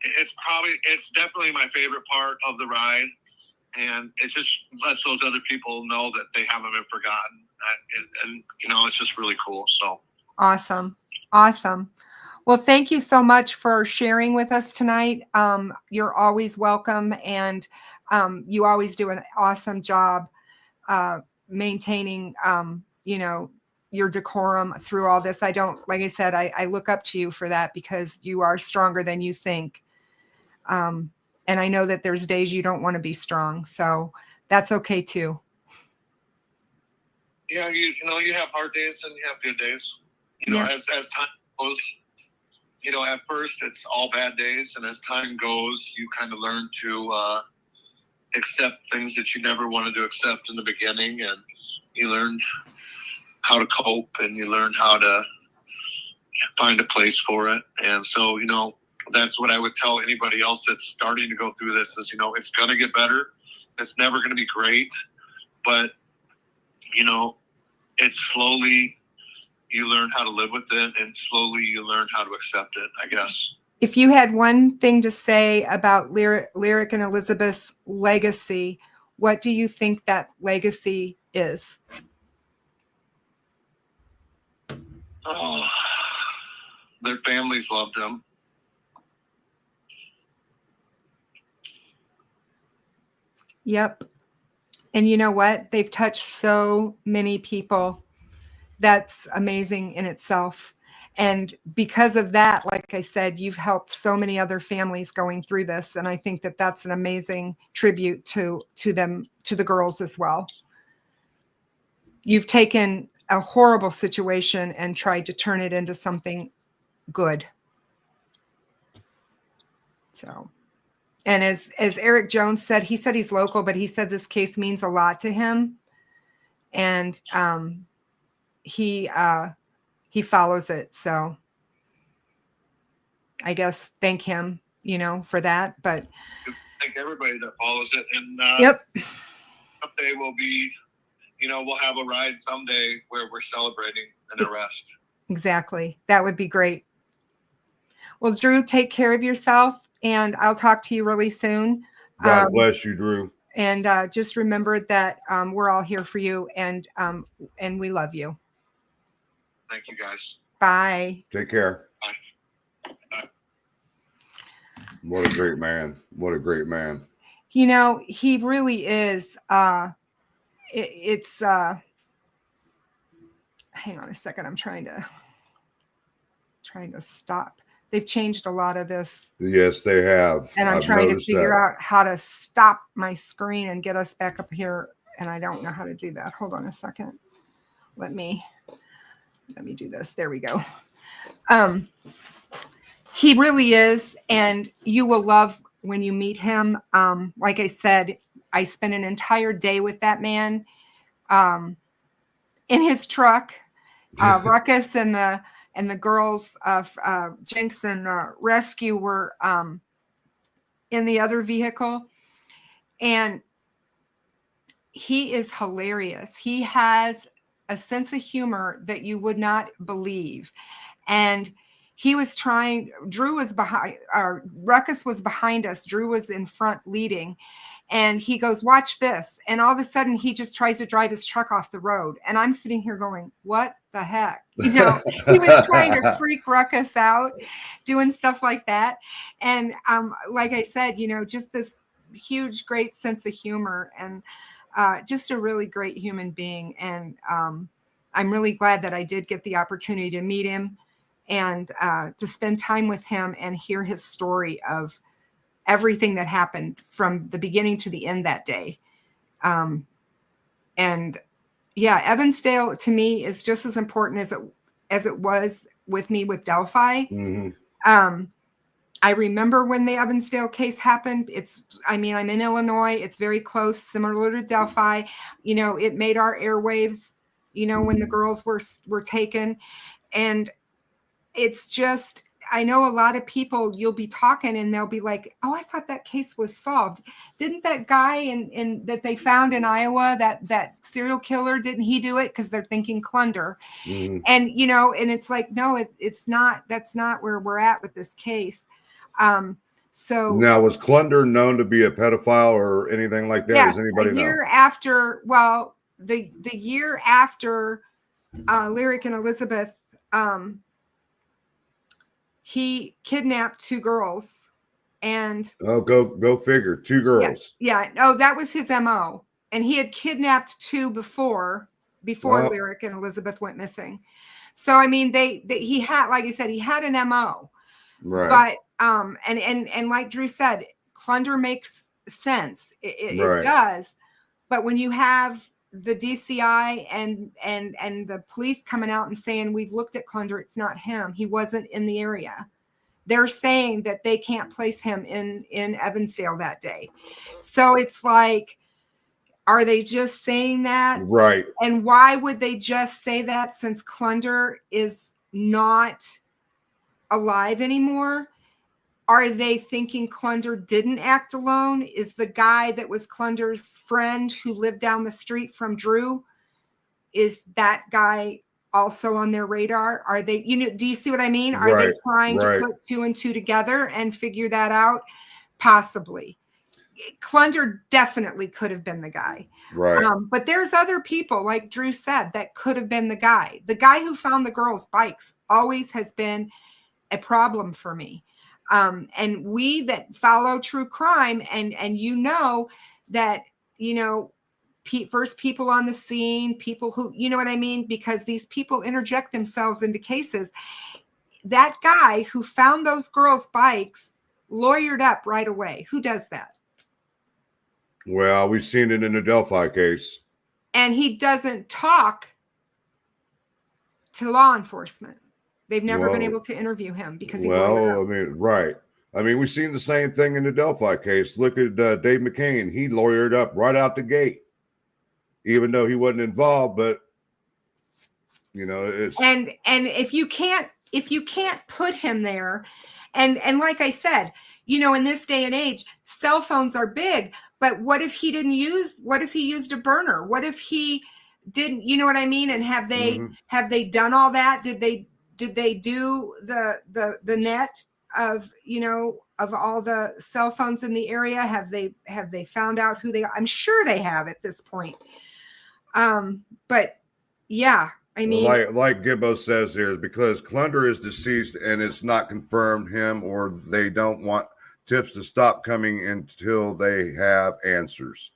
it's definitely my favorite part of the ride. And it just lets those other people know that they haven't been forgotten. And it's just really cool. So awesome. Well, thank you so much for sharing with us tonight. You're always welcome. And you always do an awesome job maintaining, your decorum through all this. Like I said, I look up to you for that, because you are stronger than you think. And I know that there's days you don't want to be strong, so that's okay too. Yeah, you have hard days and you have good days. As time goes, at first it's all bad days, and as time goes, you kind of learn to accept things that you never wanted to accept in the beginning, and you learn how to cope, and you learn how to find a place for it. And so, that's what I would tell anybody else that's starting to go through this is, it's going to get better. It's never going to be great, but, it's slowly you learn how to live with it, and slowly you learn how to accept it, I guess. If you had one thing to say about Lyric and Elizabeth's legacy, what do you think that legacy is? Oh, their families loved them. Yep. And you know what? They've touched so many people. That's amazing in itself. And because of that, like I said, you've helped so many other families going through this. And I think that that's an amazing tribute to them, to the girls as well. You've taken a horrible situation and tried to turn it into something good. So, and as Eric Jones said, he said he's local, but he said this case means a lot to him. And he follows it. So I guess thank him, for that. But thank everybody that follows it. And yep. Someday we'll be, we'll have a ride someday where we're celebrating an arrest. Exactly. That would be great. Well, Drew, take care of yourself, and I'll talk to you really soon. God bless you, Drew. And just remember that we're all here for you, and we love you. Thank you, guys. Bye. Take care. Bye. What a great man. What a great man. You know, he really is. It's hang on a second. I'm trying to stop. They've changed a lot of this. Yes, they have. And I'm I've trying to noticed figure that. out how to stop my screen and get us back up here. And I don't know how to do that. Hold on a second. Let me do this. There we go. He really is. And you will love when you meet him. Like I said, I spent an entire day with that man in his truck. Ruckus and the girls, Jinx and Rescue, were in the other vehicle. And he is hilarious. He has a sense of humor that you would not believe. And he was Drew was behind, Ruckus was behind us. Drew was in front leading. And he goes, watch this. And all of a sudden he just tries to drive his truck off the road. And I'm sitting here going, what the heck? You know, he was trying to freak Ruckus out, doing stuff like that. And like I said, you know, just this huge, great sense of humor, and just a really great human being. And I'm really glad that I did get the opportunity to meet him and to spend time with him and hear his story of everything that happened from the beginning to the end that day. And yeah, Evansdale to me is just as important as it was with me with Delphi. Mm-hmm. I remember when the Evansdale case happened. I'm in Illinois. It's very close, similar to Delphi. You know, it made our airwaves, you know, when the girls were taken. And it's just, I know a lot of people, you'll be talking and they'll be like, oh, I thought that case was solved. Didn't that guy in that they found in Iowa, that serial killer, didn't he do it? Because they're thinking Klunder. Mm-hmm. And, you know, and it's like, no, it's not. That's not where we're at with this case. So now, was Klunder known to be a pedophile or anything like that? Yeah, Does anybody know? The year after Lyric and Elizabeth, he kidnapped 2 girls, and go figure, 2 girls. Yeah. Oh, that was his MO, and he had kidnapped 2 before Lyric and Elizabeth went missing. So I mean, he had, like I said, he had an MO, right? But and like Drew said, Klunder makes sense. It Right. does, but when you have the DCI and the police coming out and saying, we've looked at Klunder, it's not him, he wasn't in the area, they're saying that they can't place him in Evansdale that day. So it's like, are they just saying that? Right. And why would they just say that, since Klunder is not alive anymore? Are they thinking Klunder didn't act alone? Is the guy that was Klunder's friend who lived down the street from Drew, is that guy also on their radar? Are they, you know, do you see what I mean? Are they trying to put 2 and 2 together and figure that out? Possibly. Klunder definitely could have been the guy. Right. But there's other people, like Drew said, that could have been the guy. The guy who found the girls' bikes always has been a problem for me. And we that follow true crime, and you know that, you know, first people on the scene, people who, you know what I mean? Because these people interject themselves into cases. That guy who found those girls' bikes lawyered up right away. Who does that? Well, we've seen it in the Delphi case. And he doesn't talk to law enforcement. They've never been able to interview him because he right. I mean, we've seen the same thing in the Delphi case. Look at Dave McCain. He lawyered up right out the gate, even though he wasn't involved. But you know, it's and if you can't put him there, and like I said, you know, in this day and age, cell phones are big. But what if he used a burner? What if he didn't? You know what I mean? And have they done all that? Did they do the net? of, you know, of all the cell phones in the area? Have they found out who they are? I'm sure they have at this point. But yeah, I mean, like Gibbo says here, is because Clunder is deceased and it's not confirmed him, or they don't want tips to stop coming until they have answers.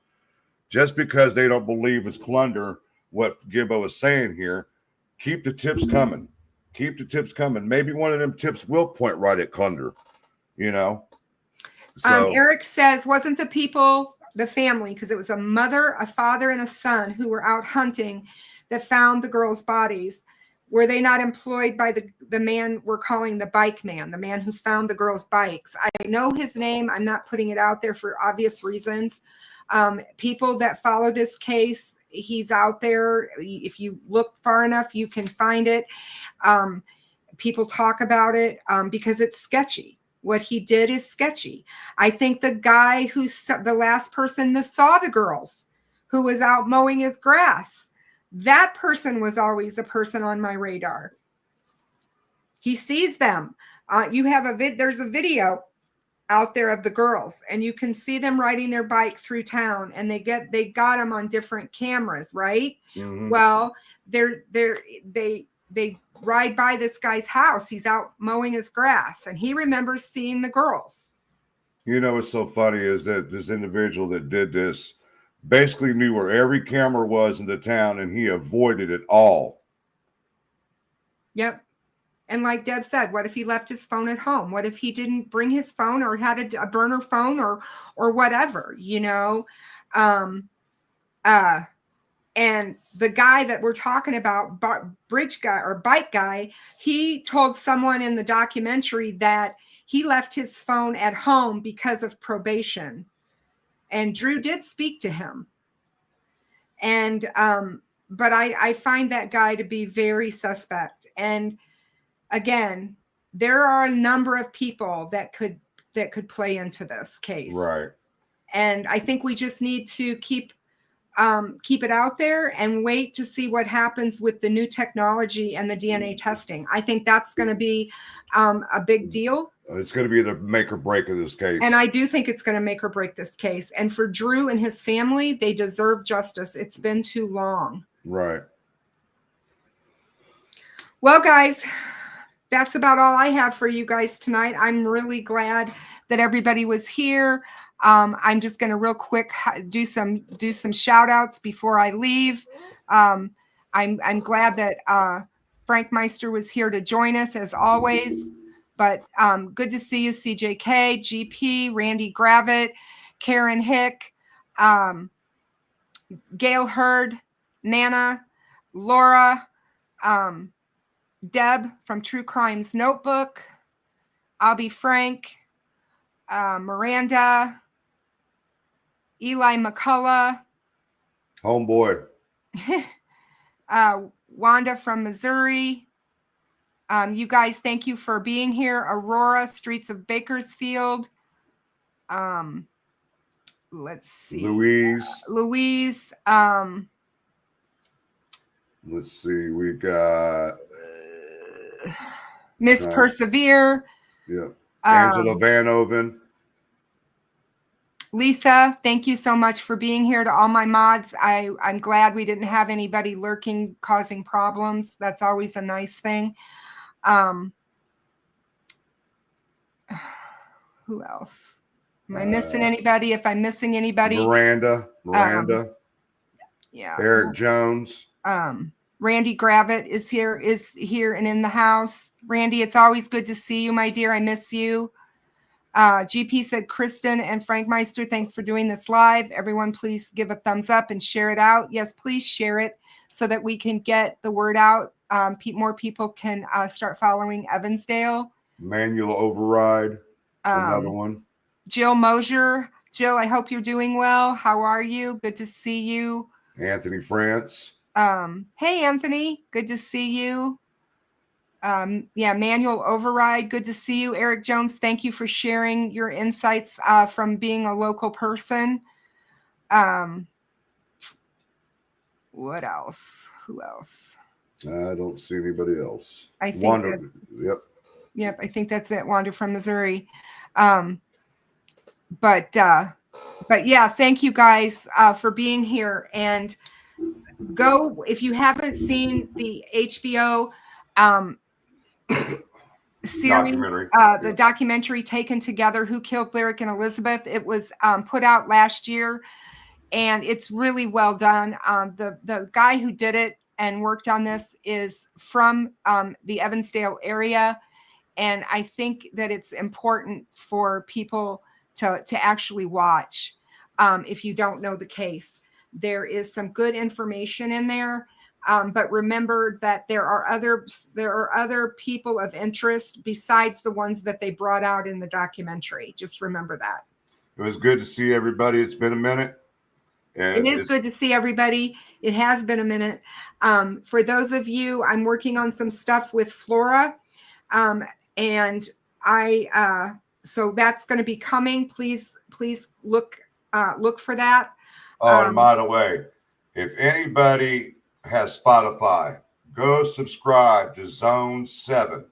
Just because they don't believe it's Clunder, what Gibbo is saying here, keep the tips coming. Keep the tips coming. Maybe one of them tips will point right at Clunder, you know? So, Eric says, wasn't the family, because it was a mother, a father, and a son who were out hunting that found the girls' bodies. Were they not employed by the man we're calling the bike man, the man who found the girls' bikes? I know his name. I'm not putting it out there for obvious reasons. People that follow this case, he's out there. If you look far enough, you can find it. People talk about it because it's sketchy. What he did is sketchy. I think the guy who's the last person that saw the girls, who was out mowing his grass, that person was always a person on my radar. He sees them. You have there's a video out there of the girls, and you can see them riding their bike through town, and they got them on different cameras, right? mm-hmm. Well, they ride by this guy's house. He's out mowing his grass, and he remembers seeing the girls. You know what's so funny is that this individual that did this basically knew where every camera was in the town, and he avoided it all. Yep. And like Deb said, what if he left his phone at home? What if he didn't bring his phone, or had a burner phone, or whatever, you know? And the guy that we're talking about, bridge guy or bike guy, he told someone in the documentary that he left his phone at home because of probation. And Drew did speak to him. And, but I find that guy to be very suspect. And again, there are a number of people that could play into this case. Right. And I think we just need to keep it out there and wait to see what happens with the new technology and the DNA testing. I think that's going to be a big deal. It's going to be the make or break of this case. And I do think it's going to make or break this case. And for Drew and his family, they deserve justice. It's been too long. Right. Well, guys, that's about all I have for you guys tonight. I'm really glad that everybody was here. I'm just going to real quick do some shout outs before I leave. I'm glad that Frankmesiter was here to join us as always. But good to see you, CJK, GP, Randy Gravitt, Karen Hick, Gail Hurd, Nana, Laura, Deb from True Crimes Notebook, I'll Be Frank, Miranda, Eli McCullough, homeboy, Wanda from Missouri. You guys, thank you for being here. Aurora, Streets of Bakersfield. Let's see. Louise. Let's see. We got Miss Persevere. Yeah. Angela Van Oven. Lisa, thank you so much for being here. To all my mods, I'm glad we didn't have anybody lurking, causing problems. That's always a nice thing. Who else? Am I missing anybody? If I'm missing anybody, Miranda. Yeah. Eric Jones. Randy Gravitt is here and in the house. Randy, it's always good to see you, my dear. I miss you. GP said, Kristin and Frankmesiter, thanks for doing this live. Everyone, please give a thumbs up and share it out. Yes, please share it so that we can get the word out. More people can start following Evansdale. Manual Override, another one. Jill Mosier. Jill, I hope you're doing well. How are you? Good to see you. Anthony France. Hey, Anthony. Good to see you. Manual Override. Good to see you. Eric Jones, thank you for sharing your insights from being a local person. What else? Who else? I don't see anybody else. I think Yep. Yep. I think that's it. Wanda from Missouri. But yeah, thank you guys for being here. And go, if you haven't seen the HBO series, Documentary. the documentary Taken Together, Who Killed Lyric and Elizabeth, it was put out last year, and it's really well done. The guy who did it and worked on this is from the Evansdale area, and I think that it's important for people to actually watch if you don't know the case. There is some good information in there. But remember that there are other people of interest besides the ones that they brought out in the documentary. Just remember that. It was good to see everybody. It's been a minute. And it is good to see everybody. It has been a minute. For those of you, I'm working on some stuff with Flora. And so that's going to be coming. Please look for that. Oh, and by the way, if anybody has Spotify, go subscribe to Zone 7.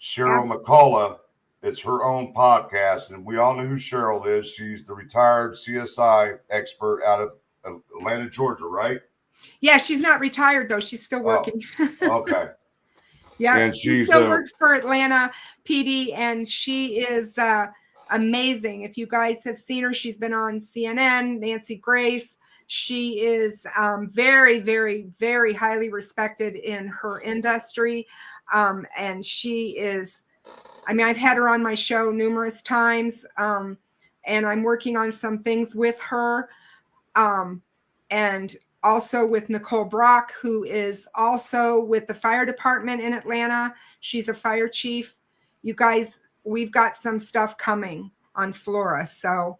Cheryl McCullough, it's her own podcast, and we all know who Cheryl is. She's the retired CSI expert out of Atlanta, Georgia, right? Yeah, she's not retired, though. She's still working. Oh, okay. Yeah, and she still works for Atlanta PD, and she is amazing. If you guys have seen her, she's been on CNN, Nancy Grace. She is very, very, very highly respected in her industry. And she is, I mean, I've had her on my show numerous times, and I'm working on some things with her. And also with Nicole Brock, who is also with the fire department in Atlanta. She's a fire chief. You guys, we've got some stuff coming on Flora. So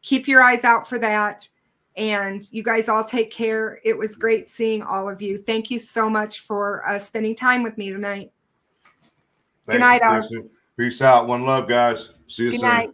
keep your eyes out for that. And you guys all take care. It was great seeing all of you. Thank you so much for spending time with me tonight. Good night, all. Peace out. One love, guys. See you soon. Good night.